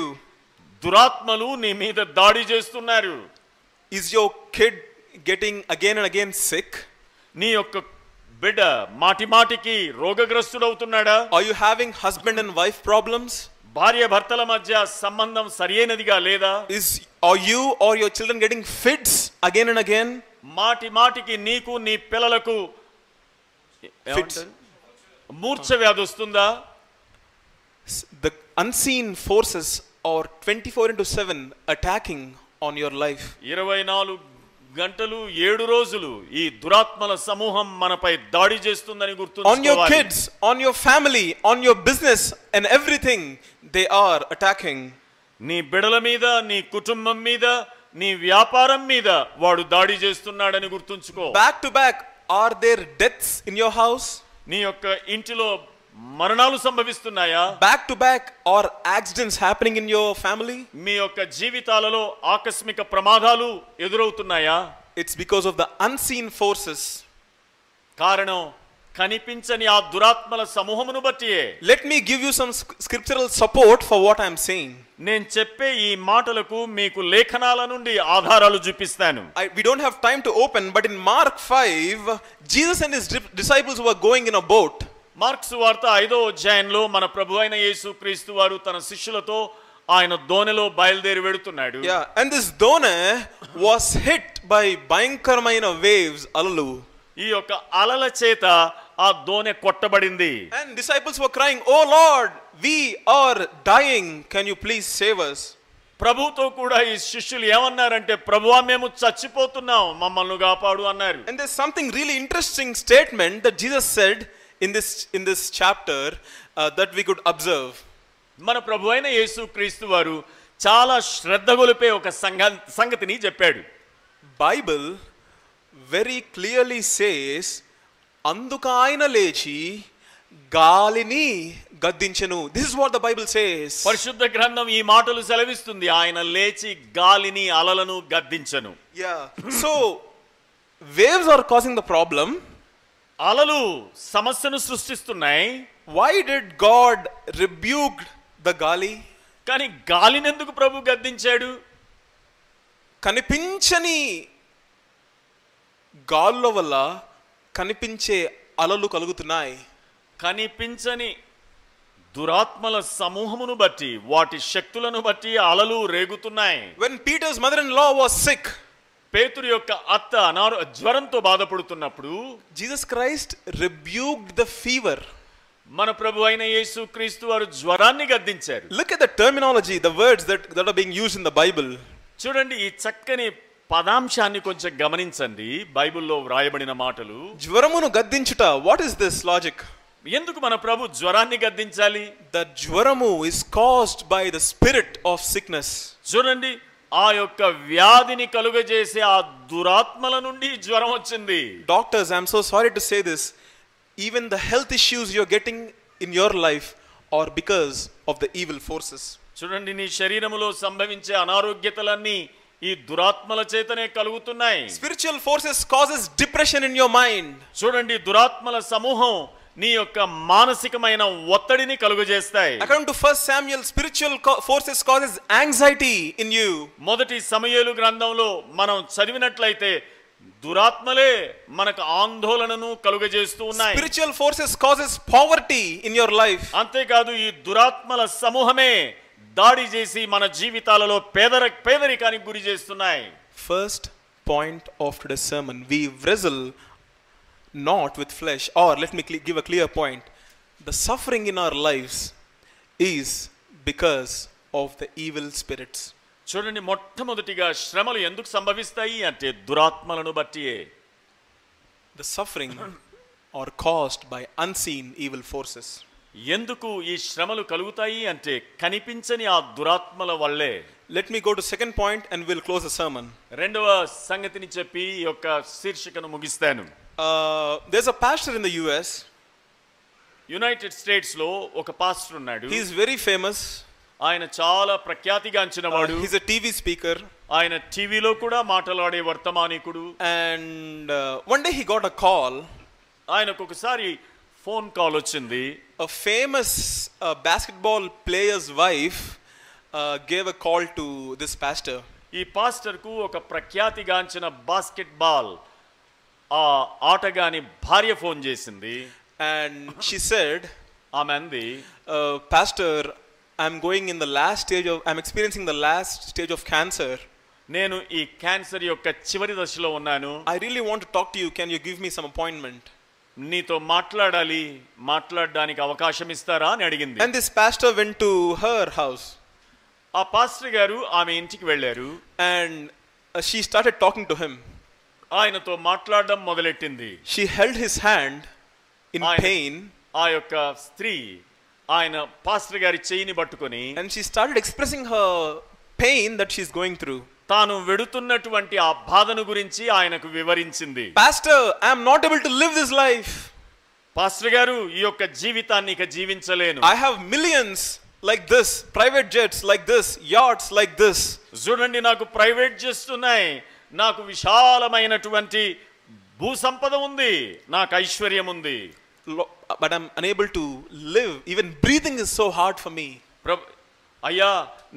దురాత్మలు నీ మీద దాడి చేస్తున్నారు. Is your kid getting again and again sick? నీ యొక్క బిడ్డ మాటి మాటికి రోగగ్రస్తుడవుతున్నాడా? Are you having husband and wife problems? భార్య భర్తల మధ్య సంబంధం సరియైనదిగా లేదా? Are you or your children getting fits again and again? మాటి మాటికి నీకు నీ పిల్లలకు మూర్ఛ వ్యాధి వస్తుందా? The unseen forces are 24/7 attacking on your life. 24 గంటలు 7 రోజులు ఈ దురాత్మల సమూహం మనపై దాడి చేస్తుందని గుర్తుంచుకోవాలి. On your kids, on your family, on your business and everything they are attacking. నీ బిడ్డల మీద, నీ కుటుంబం మీద, నీ వ్యాపారం మీద వాడు దాడి చేస్తున్నాడని గుర్తుంచుకో. Back to back, are there deaths in your house? నీ యొక్క ఇంటిలో మరణాలు సంభవిస్తున్నాయా? Back to back, are accidents happening in your family? మీ యొక్క జీవితాలలో ఆకస్మిక ప్రమాదాలు ఎదురవుతున్నాయా? It's because of the unseen forces. కారణం కనిపించని ఆ దురాత్మల సమూహమును బట్టియే. Let me give you some scriptural support for what I am saying. నేను చెప్పే ఈ మాటలకు మీకు లేఖనాల నుండి ఆధారాలు చూపిస్తాను. We don't have time to open, but in Mark 5, Jesus and his disciples were going in a boat. Mark సువార్త 5వ అధ్యాయంలో మన ప్రభువైన యేసుక్రీస్తు వారు తన శిష్యులతో ఆయన దోణిలో బయలుదేరి వెడుతున్నాడు. Yeah, and this done was hit by భయంకరమైన waves, అలలు. ఈ యొక్క అలల చేత ఆ దోణి కొట్టబడింది. And disciples were crying, "Oh Lord, we are dying. Can you please save us?" ప్రభుతో కూడా ఈ శిష్యులు ఏమన్నారంటే, ప్రభువా మేము చచ్చిపోతున్నాం, మమ్మల్ని కాపాడు అన్నారు. And there's something really interesting statement that Jesus said in this chapter that we could observe. మన ప్రభువైన యేసుక్రీస్తు వారు చాలా శ్రద్ధ గొలిపే ఒక సంగతిని చెప్పాడు. బైబిల్ వెరీ క్లియర్లీ సేస్, అందుకు ఆయన లేచి గాలిని గద్దించెను. This is what the Bible says. పరిశుద్ధ గ్రంథం ఈ మాటలు సెలవిస్తుంది. ఆయన లేచి గాలిని అలలను గద్దించెను. Yeah, so waves are causing the problem. అలలు సమస్యను సృష్టిస్తున్నాయి. Why did God rebuke the gali? కానీ గాలిని ఎందుకు ప్రభు గద్దించాడు? కనిపించని గాలుల వల్ల కనిపించే అలలు కలుగుతున్నాయి. కనిపించని దురాత్మల సమూహమును బట్టి, వాటి శక్తులను బట్టి అలలు రేగుతున్నాయి. When Peter's mother-in-law was sick, పేతురు యొక్క అత్త జ్వరంతో బాధపడుతున్నప్పుడు Jesus Christ rebuked the fever. మన ప్రభు అయిన యేసు క్రీస్తు వారు జ్వరాన్ని గద్దించారు. Look at the terminology, the words that are being used in the Bible. చూడండి, ఈ చక్కని పదాంశాన్ని కొంచెం గమనించండి. బైబిల్లో వ్రాయబడిన మాటలు. జ్వరమును గద్దించుట, what is this logic? ఎందుకు మన ప్రభు జ్వరాన్ని గద్దించాలి? The జ్వరము is caused by the spirit of sickness. చూడండి, ఆ యొక్క వ్యాధిని కలుగజేసే ఆ దురాత్మల నుండి జ్వరం వచ్చింది. Doctors, I'm so sorry to say this, even the health issues you're getting in your life are because of the evil forces. చూడండి, నీ శరీరములో సంభవించే అనారోగ్యతలన్నీ ఈ దురాత్మల చేతనే కలుగుతున్నాయి. Spiritual forces causes depression in your mind. చూడండి, దురాత్మల సమూహం నీ యొక్క మానసికమైన ఒత్తిడిని కలుగజేస్తాయి. According to 1 Samuel, spiritual forces causes anxiety in you. మొదటి సమూయేలు గ్రంథంలో మనం చదివినట్లయితే దురాత్మలే మనకు ఆందోళనను కలుగజేస్తూ ఉన్నాయి. Spiritual forces causes poverty in your life. అంతేకాదు, ఈ దురాత్మల సమూహమే దాడి చేసి మన జీవితాలలో పేదరికానికి గురి చేస్తున్నాయి. First point of today's sermon, we wrestle not with flesh, or let me give a clear point. The suffering in our lives is because of the evil spirits. చూడండి, మొట్టమొదటిగా శ్రమలు ఎందుకు సంభవిస్తాయి అంటే దురాత్మలను బట్టియే. The suffering are caused by unseen evil forces. ఎందుకు ఈ శ్రమలు కలుగుతాయి అంటే కనిపించని ఆ దురాత్మల వల్లే. Let me go to second point and we'll close the sermon. రెండవ సంగతిని చెప్పి ఈ యొక్క శీర్షికను ముగిస్తాను. There's a pastor in the US. United states లో ఒక పాస్టర్ ఉన్నాడు. He is very famous. ఆయన చాలా ప్రఖ్యాతిగాంచినవాడు. He's a TV speaker. ఆయన టీవీలో కూడా మాట్లాడే వర్తమానికుడు. And one day he got a call. ఆయనకు ఒకసారి ఫోన్ కాల్ వచ్చింది. A famous basketball player's wife gave a call to this pastor. ఈ పాస్టర్ కు ఒక ప్రఖ్యాతిగాంచిన బాస్కెట్బాల్ ఆ ఆటగాని భార్య ఫోన్ చేసింది. And she said, ఆమె అంది, Pastor, I'm experiencing the last stage of cancer. నేను ఈ క్యాన్సర్ యొక్క చివరి దశలో ఉన్నాను. I really want to talk to you. Can you give me some appointment? నీతో మాట్లాడడానికి అవకాశం ఇస్తారా అని అడిగింది. And this pastor went to her house. ఆ పాస్టర్ గారు ఆమె ఇంటికి వెళ్ళారు. And she started talking to him. ఆయనతో మాట్లాడడం మొదలెట్టింది. She held his hand in pain. ఆ యొక్క స్త్రీ ఆయన పాస్టర్ గారి చెయ్యిని పట్టుకొని, and she started expressing her pain that she's going through. తాను వెడుతున్నటువంటి ఆ బాధను గురించి ఆయనకు వివరించింది. Pastor, I am not able to live this life. Pastor గారు, ఈ యొక్క జీవితాన్ని ఇక జీవించలేను. I have millions like this, private jets like this, yachts like this. చూడండి, నాకు ప్రైవేట్ జెట్స్ ఉన్నాయి, నాకు విశాలమైనటువంటి భూ సంపద ఉంది, నాకు ఐశ్వర్యం ఉంది. But I'm unable to live. Even breathing is so hard for me. అయ్యా,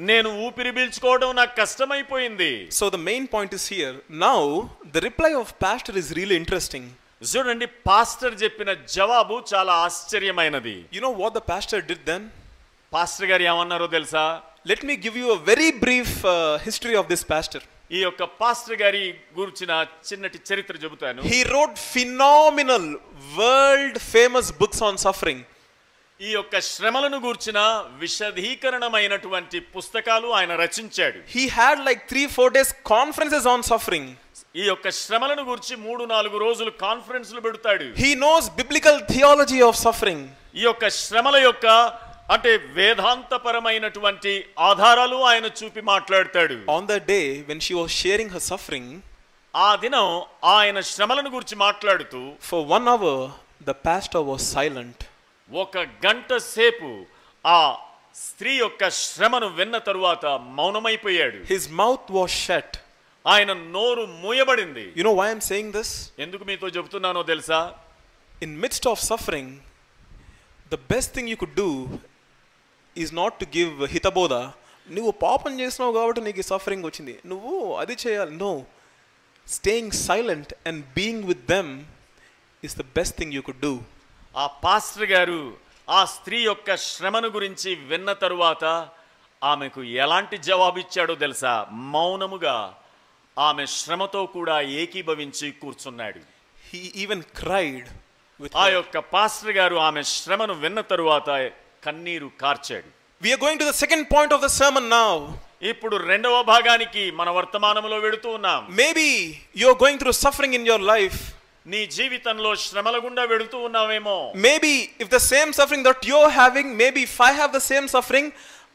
నేను ఊపిరి పీల్చుకోవడం నాకు కష్టమైపోయింది. So the main point is here. Now the reply of pastor is really interesting. చూడండి, పాస్టర్ చెప్పిన జవాబు చాలా ఆశ్చర్యమైనది. You know what the pastor did then? Pastor గారు ఏమన్నారో తెలుసా? Let me give you a very brief history of this pastor. ఈ యొక్క pastor గారి గురించిన చిన్నటి చరిత్ర చెబుతాను. He wrote phenomenal world famous books on suffering. ఈ యొక్క శ్రమలను గూర్చిన విశదీకరణమైనటువంటి పుస్తకాలు ఆయన రచించాడు. He had like 3-4 days conferences on suffering. ఈ యొక్క శ్రమలను గూర్చి 3-4 రోజులు కాన్ఫరెన్స్లు పెడతాడు. He knows biblical theology of suffering. ఈ యొక్క శ్రమల యొక్క అంటే వేదాంతపరమైనటువంటి ఆధారాలు ఆయన చూపి మాట్లాడతాడు. On that day when she was sharing her suffering, ఆ దినం ఆయన శ్రమలను గురించి మాట్లాడుతూ for 1 hour the pastor was silent. ఒక గంట సేపు ఆ స్త్రీ యొక్క శ్రమను విన్న తరువాత మౌనమైపోయాడు. His mouth was shut. ఆయన నోరు మూయబడింది. You know why I'm saying this? ఎందుకు మీతో చెబుతున్నానో తెలుసా? In midst of suffering, the best thing you could do is not to give hitabodha. నువ్వు పాపం చేసినావు కాబట్టి నీకు సఫరింగ్ వచ్చింది, నువ్వు అది చేయాలి. No. Staying silent and being with them is the best thing you could do. ఆ పాస్టర్ గారు ఆ స్త్రీ యొక్క శ్రమను గురించి విన్న తరువాత ఆమెకు ఎలాంటి జవాబు ఇచ్చాడో తెలుసా? మౌనముగా ఆమె శ్రమతో కూడా ఏకీభవించి కూర్చున్నాడు. He even cried with ఆ her. యొక్క పాస్టర్ గారు ఆమె శ్రమను విన్న తరువాత కన్నీరు కార్చాడు. We are going to the second point of the sermon now. ఇప్పుడు రెండవ భాగానికి మన వర్తమానంలో వెళుతూ ఉన్నాం. Maybe you are going through suffering in your life. నీ జీవితంలో శ్రమల గుండా వెళుతూ ఉన్నావేమో. Maybe if the same suffering that you're having, maybe if I have the same suffering,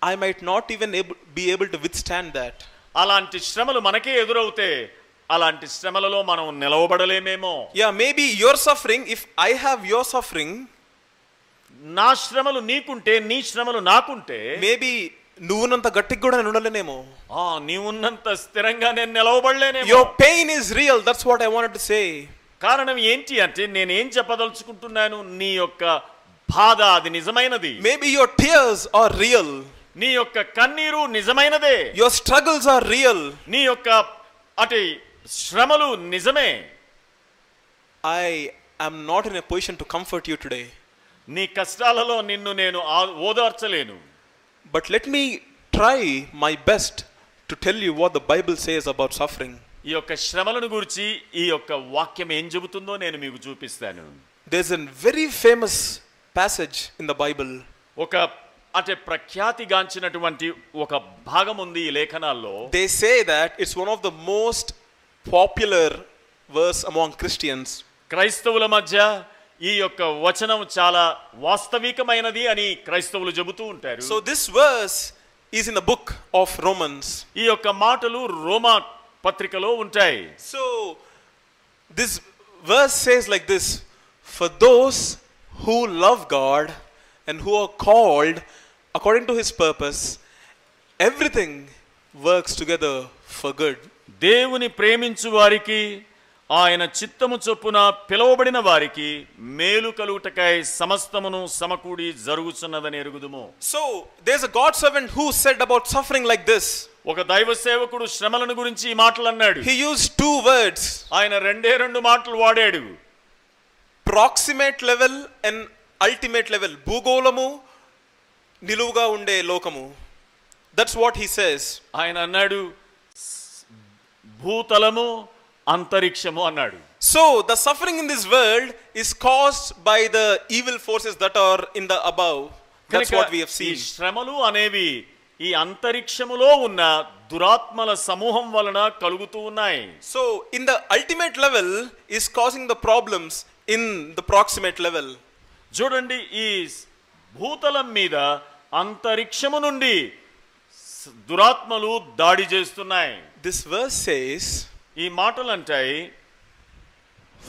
I might not even be able to withstand that. అలాంటి శ్రమలు మనకే ఎదురవుతే అలాంటి శ్రమలలో మనం నిలవబడలేమేమో. Yeah, maybe your suffering, if I have your suffering, నా శ్రమలు నీకుంటే నీ శ్రమలు నాకుంటే maybe నువ్వున్నంత గట్టిగా కూడా నేను ఉండలేనేమో. నీవున్నంత స్థిరంగా నేను నిలవబడలేనేమో. Your pain is real. That's what I wanted to say. కారణం ఏంటి అంటే నేనేం చెప్పదలుచుకుంటున్నాను, నీ యొక్క బాధ అది నిజమైనది. Maybe your tears are real. నీ యొక్క కన్నీరు నిజమైనదే. Your struggles are real. నీ యొక్క అటు శ్రమలు నిజమే. I am not in a position to comfort you today. నీ కష్టాలలో నిన్ను నేను ఓదార్చలేను. But let me try my best to tell you what the Bible says about suffering. ఈ యొక్క శ్రమలను గురించి ఈ యొక్క వాక్యం ఏం చెబుతుందో నేను మీకు చూపిస్తాను. There's a very famous passage in the Bible. ఒక అంటే ప్రఖ్యాతిగాంచినటువంటి ఒక భాగం ఉంది ఈ లేఖనాల్లో. They say that it's one of the most popular verse among Christians. క్రైస్తవుల మధ్య ఈ యొక్క వచనం చాలా వాస్తవికమైనది అని క్రైస్తవులు చెబుతూ ఉంటారు. So this verse is in the book of Romans. ఈ యొక్క మాటలు రోమా పత్రికలో ఉంటాయి. So this verse says like this: for those who love God and who are called according to his purpose, everything works together for good. దేవుని ప్రేమించు వారికి ఆయన చిత్తము చొప్పున పిలువబడిన వారికి మేలు కలుగుటకై సమస్తమును సమకూడి జరుగుచున్నదని ఎరుగుదుము. So there's a God servant who said about suffering like this. ఒక దైవ సేవకుడు శ్రమలను గురించి ఈ మాటలు అన్నాడు. He used 2 words. ఆయన రెండు మాటలు వాడాడు. Proximate level and ultimate level. భూగోళము నిలువుగా ఉండే లోకము. That's what he says. ఆయన అన్నాడు భూతలము అంతరిక్షము అన్నాడు. So the suffering in this world is caused by the evil forces that are in the above. That's what we have seen. ఈ శ్రమలు అనేవి ఈ అంతరిక్షములో ఉన్న దురాత్మల సమూహం వలన కలుగుతూ ఉన్నాయి. So in the ultimate level is causing the problems in the proximate level. చూడండి, ఈ భూతలం మీద అంతరిక్షము నుండి దురాత్మలు దాడి చేస్తున్నాయి. This verse says, ఈ మాటలు అంటాయి,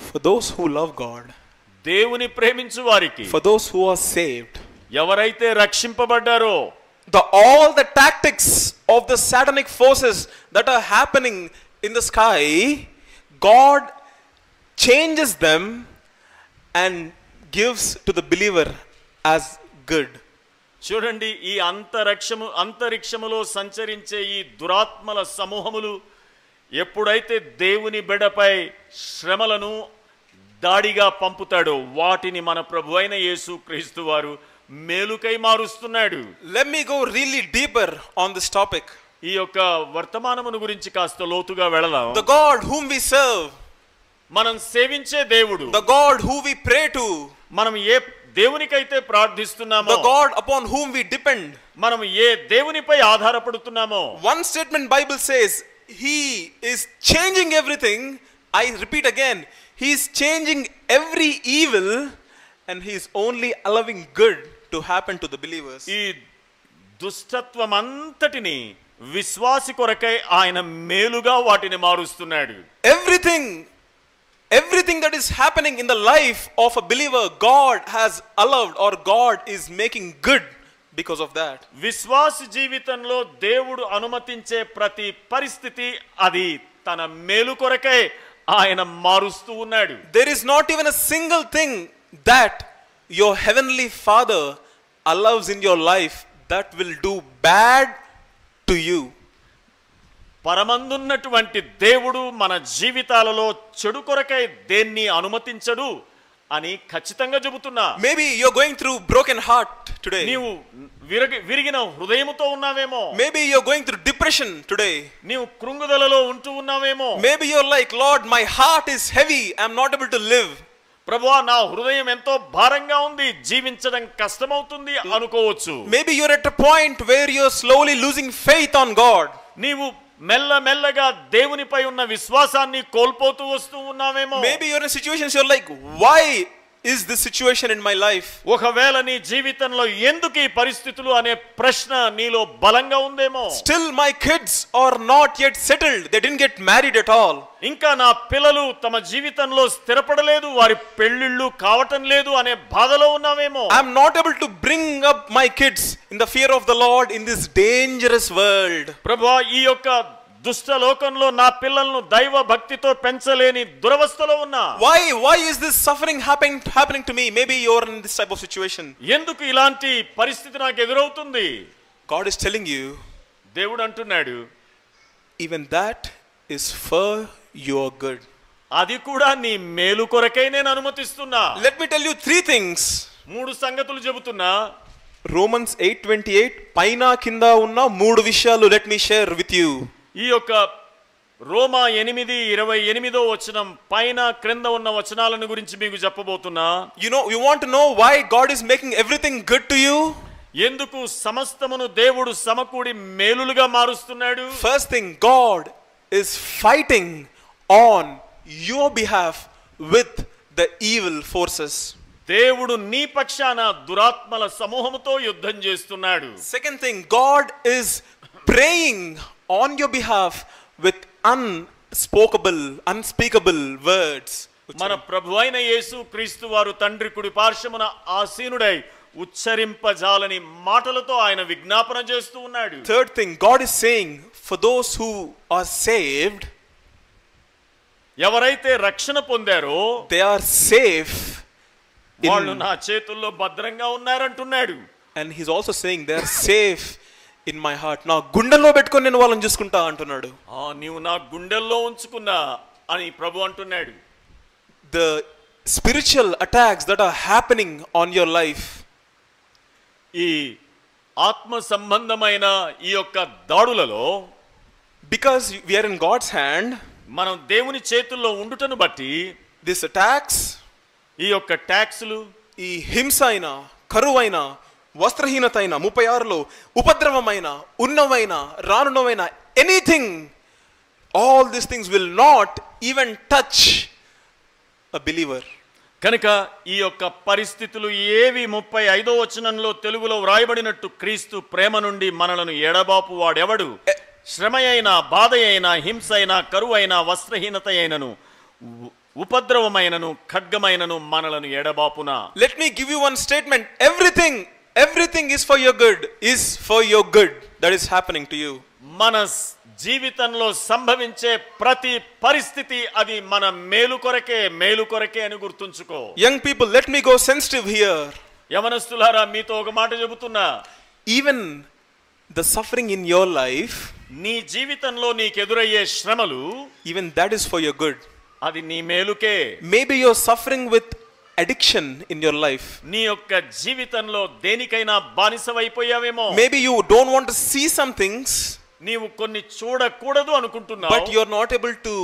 for those who love God, దేవుని ప్రేమించు వారికి, for those who are saved, ఎవరైతే రక్షింపబడ్డారో, all the tactics of the satanic forces that are happening in the sky, God changes them and gives to the believer as good. చూడండి, ఈ అంతరిక్షములో సంచరించే ఈ దురాత్మల సమూహములు ఎప్పుడైతే దేవుని బిడ్డపై శ్రమలను దాడిగా పంపుతాడో వాటిని మన ప్రభు అయిన యేసు క్రీస్తు వారు మేలుకై మారుస్తున్నాడు. Let me go really deeper on this topic. ఈ యొక్క వర్తమానమును గురించి కాస్త లోతుగా వెళదాం. The God whom we serve, మనం సేవించే దేవుడు, the God who we pray to, మనం ఏ దేవునికైతే ప్రార్థిస్తున్నామో, the God upon whom we depend, మనం ఏ దేవునిపై ఆధారపడుతున్నామో, one statement Bible says, he is changing everything. I repeat again, he is changing every evil and he is only allowing good to happen to the believers. ఈ దుష్టత్వమంతటిని విశ్వాసి కొరకై ఆయన మేలుగా వాటిని మారుస్తున్నాడు. Everything that is happening in the life of a believer, God has allowed, or God is making good because of that. విశ్వాసి జీవితంలో దేవుడు అనుమతించే ప్రతి పరిస్థితి అది తన మేలు కొరకై ఆయన మారుస్తూ ఉన్నాడు. There is not even a single thing that your heavenly Father allows in your life that will do bad to you. పరమందున్నటువంటి దేవుడు మన జీవితాలలో చెడు కొరకై దేన్ని అనుమతించడు అని ఖచ్చితంగా చెబుతున్నా. Maybe you're going through broken heart today. నీవు విరిగిన హృదయముతో ఉన్నావేమో. Maybe you're going through depression today. నీవు కృంగుదలలో ఉంటూ ఉన్నావేమో. Maybe you're like, Lord, my heart is heavy, I'm not able to live. ప్రభువా నా హృదయం ఎంతో భారంగా ఉంది, జీవించడం కష్టమవుతుంది అనుకోవచ్చు. Maybe you're at a point where you're slowly losing faith on God. నీవు మెల్లమెల్లగా దేవునిపై ఉన్న విశ్వాసాన్ని కోల్పోతూ వస్తూ ఉన్నావేమో. Maybe you're in a situation you're like, why is this situation in my life? ఒకవేళ నీ జీవితంలో ఎందుకు ఈ పరిస్థితులు అనే ప్రశ్న నీలో బలంగా ఉందేమో. Still my kids are not yet settled, they didn't get married at all. ఇంకా నా పిల్లలు తమ జీవితంలో స్థిరపడలేదు, వారి పెళ్లిళ్ళు కావటం లేదు అనే బాధలో ఉన్నావేమో. I'm not able to bring up my kids in the fear of the Lord in this dangerous world. ప్రభువా ఈ యొక్క దుష్ట లోకంలో నా పిల్లలను దైవ భక్తితో పెంచలేని దురవస్థలో ఉన్నా. Why is this suffering happening to me? Maybe you're in this type of situation. ఎందుకు ఇలాంటి పరిస్థితి నాకు ఎదురవుతుంది? God is telling you, దేవుడు అంటున్నాడు, even that is for your good. అది కూడా నీ మేలు కొరకై నేను అనుమతిస్తున్నా. Let me tell you three things. మూడు సంగతులు చెబుతున్నా. Romans 8:28 పైన కింద ఉన్న మూడు విషయాలు let me share with you. ఈ యొక్క రోమా 8:28 వచనం పైన క్రింద ఉన్న వచనాలను గురించి మీకు చెప్పబోతున్నా. You want to know why God is making everything good to you? ఎందుకు సమస్తమును దేవుడు సమకూడి మేలులుగా మారుస్తున్నాడు? First thing, God is fighting on your behalf with the evil forces. దేవుడు నీ పక్షాన దురాత్మల సమూహముతో యుద్ధం చేస్తున్నాడు. Second thing, God is praying on your behalf with unspeakable words. మన ప్రభువైన యేసు క్రీస్తు వారు తండ్రి కుడి పార్శ్వమున ఆసీనుడై ఉచ్చరింపజాలని మాటలతో ఆయన విజ్ఞాపన చేస్తూ ఉన్నాడు. Third thing, God is saying for those who are saved, ఎవరైతే రక్షణ పొందారో they are safe, వాళ్ళు నా చేతుల్లో భద్రంగా ఉన్నారంటున్నాడు. and he's also saying they are safe in my heart. నా గుండెల్లో పెట్టుకొని నేను వాళ్ళని చూసుకుంటా అంటున్నాడు. నీవు నా గుండెల్లో ఉంచుకున్నా అని ప్రభు అంటున్నాడు. The spiritual attacks that are happening on your life, ఈ ఆత్మ సంబంధమైన ఈ యొక్క దాడులలో, because we are in God's hand, మనం దేవుని చేతుల్లో ఉండుటను బట్టి these attacks, ఈ యొక్క ట్యాక్స్లు, ఈ హింస అయినా, కరువైన, వస్త్రహీనత అయినా, 36లో ఉపద్రవమైన, ఉన్నవైన, రానున్నవైన, anything, all these things will not even touch a believer. కనుక ఈ యొక్క పరిస్థితులు ఏవి 35వ వచనంలో తెలుగులో వ్రాయబడినట్టు క్రీస్తు ప్రేమ నుండి మనలను ఎడబాపు వాడెవడు? శ్రమ అయినా, బాధ అయినా, హింస అయినా, కరువైనా, వస్త్రహీనత అయినను, ఉపద్రవమైనను, ఖడ్గమైనను మనలను ఎడబాపునా. Let me give you one statement. Everything is for your good, that is happening to you. మన జీవితంలో సంభవించే ప్రతి పరిస్థితి అది మన మేలు కొరకే అని గుర్తుంచుకో. Young people, let me go sensitive here. యవనస్తులారా మీతో ఒక మాట చెబుతున్నా. Even the suffering in your life, నీ జీవితంలో నీకు ఎదురయ్యే శ్రమలు, even that is for your good. అది నీ మేలుకే. Maybe you're suffering with addiction in your life. నీ యొక్క జీవితంలో దేనికైనా బానిసవైపోయావేమో. Maybe you don't want to see some things, నీవు కొన్ని చూడకూడదు అనుకుంటున్నావు, but you're not able to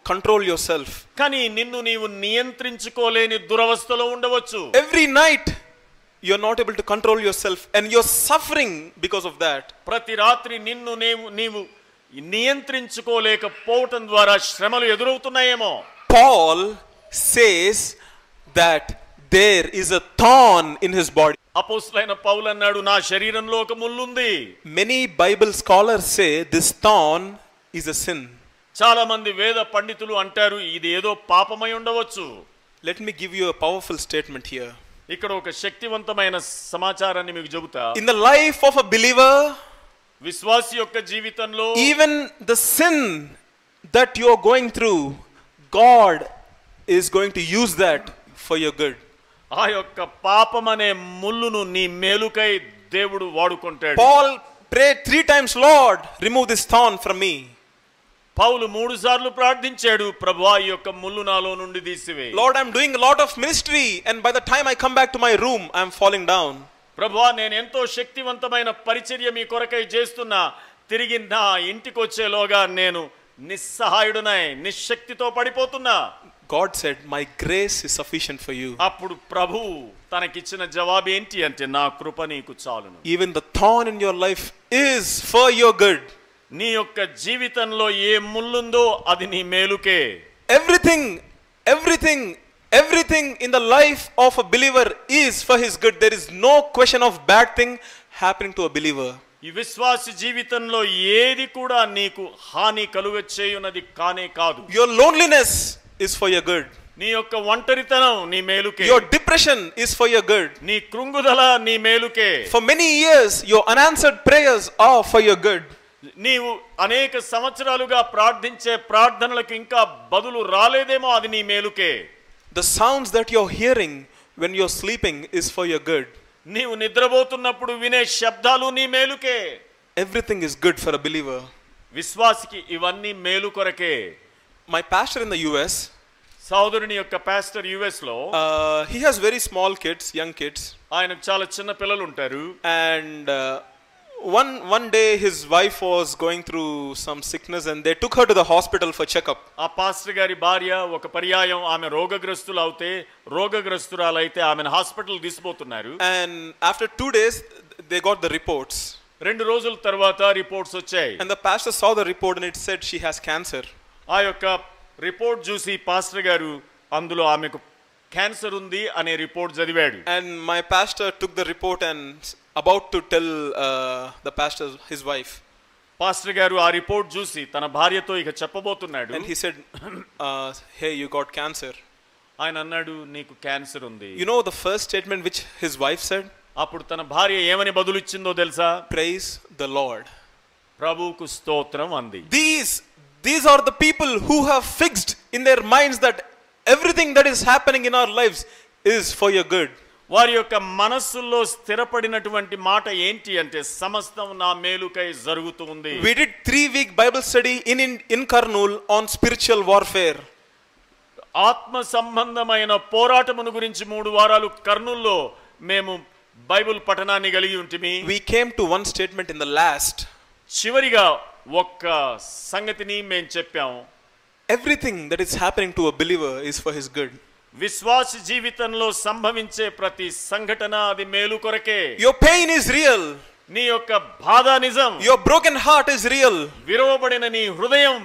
control yourself. కానీ నిన్ను నీవు నియంత్రించుకోలేని దురవస్థలో ఉండవచ్చు. Every night you're not able to control yourself and you're suffering because of that. ప్రతి రాత్రి నిన్ను నీవు నియంత్రించుకోలేకపోవటం ద్వారా శ్రమలు ఎదురవుతున్నాయేమో. Paul says that there is a thorn in his body. అపోస్తలుడైన పౌలు అన్నాడు, నా శరీరంలో ఒక ముల్లుంది. Many Bible scholars say this thorn is a sin. చాలా మంది వేద పండితులు అంటారు ఇది ఏదో పాపమై ఉండవచ్చు. Let me give you a powerful statement here. ఇక్కడ ఒక శక్తివంతమైన సమాచారాన్ని మీకు చెబుతా. In the life of a believer, విశ్వాసి యొక్క జీవితంలో even the sin that you are going through, God is going to use that for your good. ఆ యొక్క పాపమనే ముల్లును నీ మేలుకై దేవుడు వాడుకుంటాడు. Paul prayed 3 times, Lord, remove this thorn from me. పౌలు 3 సార్లు ప్రార్థించాడు, ప్రభువా ఈ యొక్క ముల్లు నాలో నుండి తీసివేయి. Lord, I'm doing a lot of ministry and by the time I come back to my room, I'm falling down. ప్రభువా నేను ఎంతో శక్తివంతమైన పరిచర్య మీ కొరకై చేస్తున్నా, తిరిగి నా ఇంటికి వచ్చేలోగా నేను నిస్సహాయుడనై నిశ్శక్తితో పడిపోతున్నా. God said, my grace is sufficient for you. అప్పుడు ప్రభు తనకిచ్చిన జవాబు ఏంటి అంటే, నా కృప నీకు చాలును. Even the thorn in your life is for your good. నీ యొక్క జీవితంలో ఏ ముల్లుందో అది నీ మేలుకే. Everything in the life of a believer is for his good. There is no question of bad thing happening to a believer. ఈ విశ్వాసి జీవితంలో ఏది కూడా నీకు హాని కలుగచేయునది కానే కాదు. Your loneliness is for your good. నీ యొక్క ఒంటరితనం నీ మేలుకే. Your depression is for your good. నీ కృంగుదల నీ మేలుకే. For many years your unanswered prayers are for your good. నీవు అనేక సంవత్సరాలుగా ప్రార్థించే ప్రార్థనలకు ఇంకా బదులు రాలేదేమో, అది నీ మేలుకే. The sounds that you're hearing when you're sleeping is for your good. నీవు నిద్రపోతున్నప్పుడు వినే శబ్దాలు నీ మేలుకే. Everything is good for a believer. విశ్వాసికి ఇవన్నీ మేలు కొరకే. My pastor in the US, సోదరుని యొక్క పాస్టర్ యుఎస్ లో, he has very small kids, young kids. ఆయనకు చాలా చిన్న పిల్లలు ఉంటారు. And one day his wife was going through some sickness and they took her to the hospital for checkup. ఆ pastor గారి భార్య ఒక పర్యాయం ఆమె రోగగ్రస్తురాలైతే ఆమెను hospital తీసుకుపోతున్నారు. And after 2 days they got the reports. 2 రోజుల తర్వాత రిపోర్ట్స్ వచ్చాయి. And the pastor saw the report and it said she has cancer. ఆ యొక్క రిపోర్ట్ చూసి పాస్టర్ గారు అందులో ఆమెకు క్యాన్సర్ ఉంది అనే రిపోర్ట్ చదివాడు. And my pastor took the report and about to tell the pastor, his wife. Pastor గారు ఆ రిపోర్ట్ చూసి తన భార్యతో ఇక చెప్పబోతున్నాడు. And he said, hey, you got cancer. ఆయన అన్నాడు, నీకు క్యాన్సర్ ఉంది. You know the first statement which his wife said? అప్పుడు తన భార్య ఏమని బదులిచ్చిందో తెలుసా? Praise the Lord. ప్రభువుకు స్తోత్రం అంది. These are the people who have fixed in their minds that everything that is happening in our lives is for your good. వారి యొక్క మనస్సుల్లో స్థిరపడినటువంటి మాట ఏంటి అంటే, సమస్తం నా మేలుకై జరుగుతుంది. We did 3-week Bible study in Karnool on spiritual warfare. ఆత్మ సంబంధమైన పోరాటమును గురించి 3 వారాలు కర్నూల్లో మేము బైబిల్ పఠనాన్ని కలిగి ఉంటిమి. We came to one statement in the last. చివరిగా ఒక్క సంగతిని మేము చెప్పాము. Everything that is happening to a believer is for his good. విశ్వాస జీవితంలో సంభవించే ప్రతి సంఘటన అది మేలు కొరకే. Your pain is real. నీ యొక్క బాధ నిజం. Your broken heart is real. విరవబడిన నీ హృదయం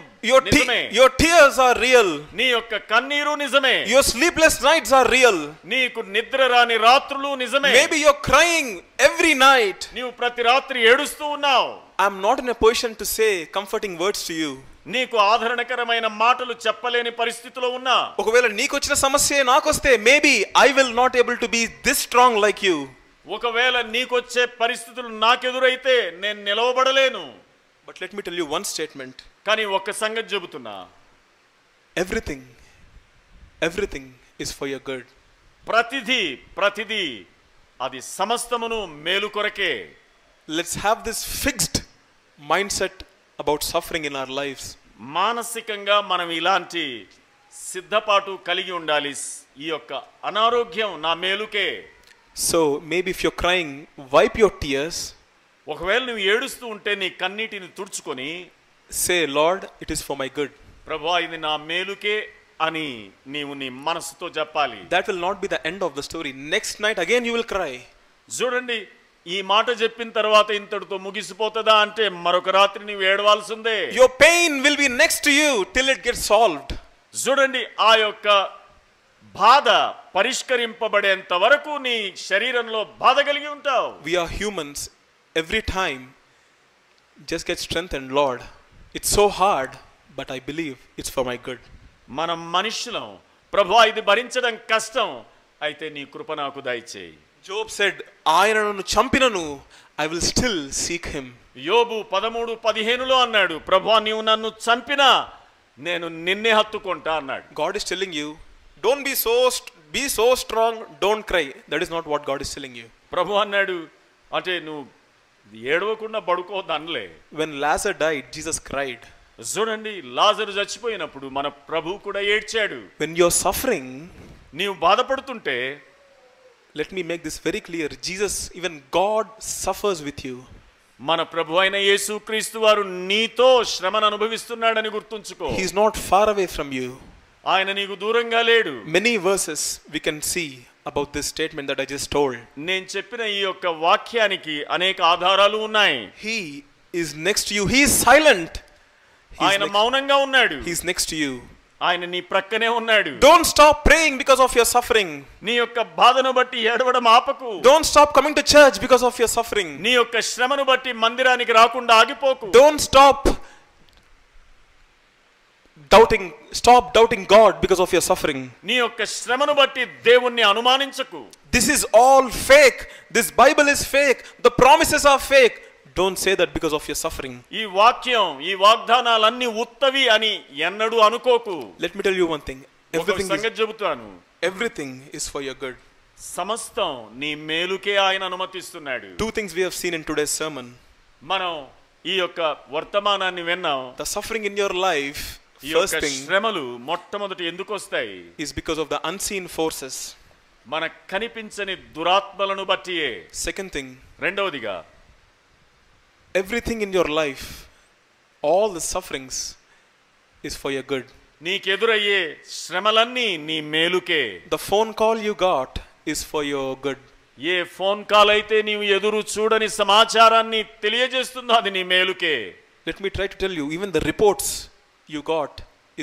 నిజమే. Your tears are real. నీ యొక్క కన్నీరు నిజమే. Your sleepless nights are real. నీకు నిద్ర రాని రాత్రులు నిజమే. Maybe you're crying every night. నీవు ప్రతి రాత్రి ఏడుస్తూ ఉన్నావు. I'm not in a position to say comforting words to you. నీకు ఆదరణకరమైన మాటలు చెప్పలేని పరిస్థితిలో ఉన్నా, ఒకవేళ నీకు వచ్చిన సమస్య నాకొస్తే maybe I will not able to be this strong like you. ఒకవేళ నీకు వచ్చే పరిస్థితులు నాకెదురైతే నేను నిలవబడలేను. But let me tell you one statement. కానీ ఒక్క సంగతి చెబుతున్నా, everything is for your good. ప్రతిదీ అది సమస్తమును మేలు కొరకే. Let's have this fixed mindset about suffering in our lives. మానసికంగా మనం ఇలాంటి సిద్ధపాటు కలిగి ఉండాలి. ఈ యొక్క అనారోగ్యం నా మేలుకే. So maybe if you're crying, wipe your tears. ఒకవేళ నువ్వు ఏడుస్తూ ఉంటే నీ కన్నీటిని తుడుచుకొని say, Lord, it is for my good. ప్రభువా ఇది నా మేలుకే అని నీవు నీ మనసుతో చెప్పాలి. That will not be the end of the story. Next night again you will cry. చూడండి, ఈ మాట చెప్పిన తర్వాత ఇంతటితో ముగిసిపోతుందా అంటే మరొక రాత్రి నీవు ఏడవాల్సిందే. Your pain will be next to you till it gets solved. చూడండి, ఆ యొక్క బాధ పరిష్కరింపబడేంత వరకు నీ శరీరంలో బాధ కలిగి ఉంటావు. We are humans. Every time just get strengthened, Lord. It's so hard, but I believe it's for my good. మనం మనుషులం, ప్రభువా ఇది భరించడం కష్టం, అయితే నీ కృప నాకు దయచేయి. Job said, ఆయనను చంపినను I will still seek him. యోబు 13:15లో అన్నాడు, ప్రభువా నీవు నన్ను చంపినా నేను నిన్నే హత్తుకుంటా అన్నాడు. God is telling you, don't be so strong, don't cry. That is not what God is telling you. ప్రభు అన్నాడు, అంటే నువ్వు ఏడవకుండా పడుకోవద్దు అనలే. When Lazarus died, Jesus cried. చూడండి, లాజరు చచ్చిపోయినప్పుడు మన ప్రభు కూడా ఏడ్చాడు. When you're suffering, నీవు బాధపడుతుంటే, let me make this very clear, Jesus, even God suffers with you. మన ప్రభు అయిన యేసుక్రీస్తు వారు నీతో శ్రమను అనుభవిస్తున్నాడని గుర్తుంచుకో. He is not far away from you. ఆయన నీకు దూరంగా లేడు. Many verses we can see about this statement that I just told. నేను చెప్పిన ఈ యొక్క వాక్యానికి అనేక ఆధారాలు ఉన్నాయి. He is next to you. He is silent. ఆయన మౌనంగా ఉన్నాడు. He is next to you. ఆయన నీ ప్రక్కనే ఉన్నాడు. Don't stop praying because of your suffering. నీ యొక్క బాధను బట్టి ఏడవడం ఆపకు. Don't stop coming to church because of your suffering. నీ యొక్క శ్రమను బట్టి మందిరానికి రాకుండా ఆగిపోకు. Don't stop doubting God because of your suffering. నీ యొక్క శ్రమను బట్టి దేవుణ్ణి అనుమానించకు. This is all fake. This Bible is fake. The promises are fake. Don't say that because of your suffering. ఈ వాక్యం, ఈ వాగ్దానాలన్నీ ఉత్తవి అని ఎన్నడూ అనుకోకు. Let me tell you one thing. Everything is for your good. సమస్తం నీ మేలుకే ఆయన అనుమతిస్తున్నాడు. Two things we have seen in today's sermon. మనం ఈ యొక్క వర్తమానాన్ని విన్నాం. The suffering in your life, first thing, శ్రమలు మొట్టమొదటి ఎందుకు వస్తాయి? is because of the unseen forces. మన కనిపించని దురాత్మలను బట్టియే. Second thing, రెండవదిగా, everything in your life, all the sufferings is for your good. నీకెదురయ్యే శ్రమలన్నీ నీ మేలుకే. The phone call you got is for your good. A phone call అయితే నీవు ఎదురు చూడని సమాచారాన్ని తెలియజేస్తుందో అది నీ మేలుకే. Let me try to tell you, even the reports you got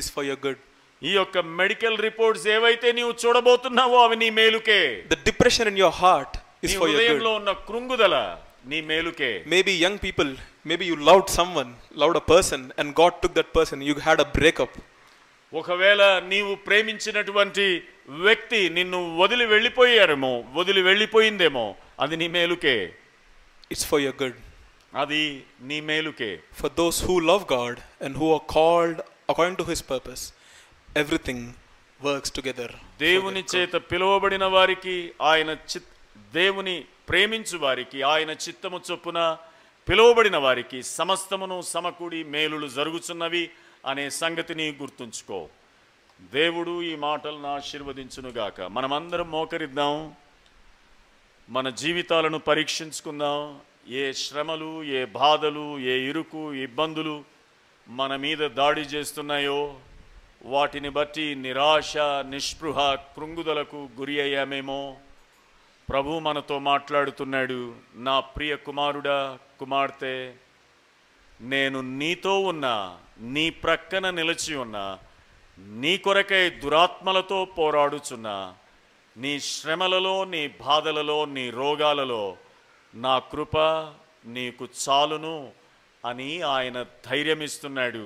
is for your good. ఈ యొక్క మెడికల్ రిపోర్ట్స్ ఏవైతే నీవు చూడబోతున్నావో అవి నీ మేలుకే. The depression in your heart is for your good. హృదయంలో ఉన్న కృంగుదల నీ మేలుకే. Maybe young people, maybe you loved a person and God took that person, you had a breakup. ఒకవేళ నీవు ప్రేమించినటువంటి వ్యక్తి నిన్ను వదిలి వెళ్ళిపోయిందేమో అది నీ మేలుకే. It's for your good. అది నీ మేలుకే. For those who love God and who are called according to his purpose, everything works together. దేవుని చేత పిలువబడిన వారికి, దేవుని ప్రేమించు వారికి, ఆయన చిత్తము చొప్పున పిలువబడిన వారికి సమస్తమును సమకూడి మేలులు జరుగుచున్నవి అనే సంగతిని గుర్తుంచుకో. దేవుడు ఈ మాటలను ఆశీర్వదించునుగాక. మనమందరం మోకరిద్దాం, మన జీవితాలను పరీక్షించుకుందాం. ఏ శ్రమలు, ఏ బాధలు, ఏ ఇరుకు, ఇబ్బందులు మన మీద దాడి చేస్తున్నాయో వాటిని బట్టి నిరాశ, నిస్పృహ, కృంగుదలకు గురి అయ్యామేమో. ప్రభు మనతో మాట్లాడుతున్నాడు. నా ప్రియ కుమారుడా, కుమార్తె, నేను నీతో ఉన్నా, నీ ప్రక్కన నిలిచి ఉన్నా, నీ కొరకై దురాత్మలతో పోరాడుచున్నా, నీ శ్రమలలో, నీ బాధలలో, నీ రోగాలలో నా కృప నీకు చాలును అని ఆయన ధైర్యమిస్తున్నాడు.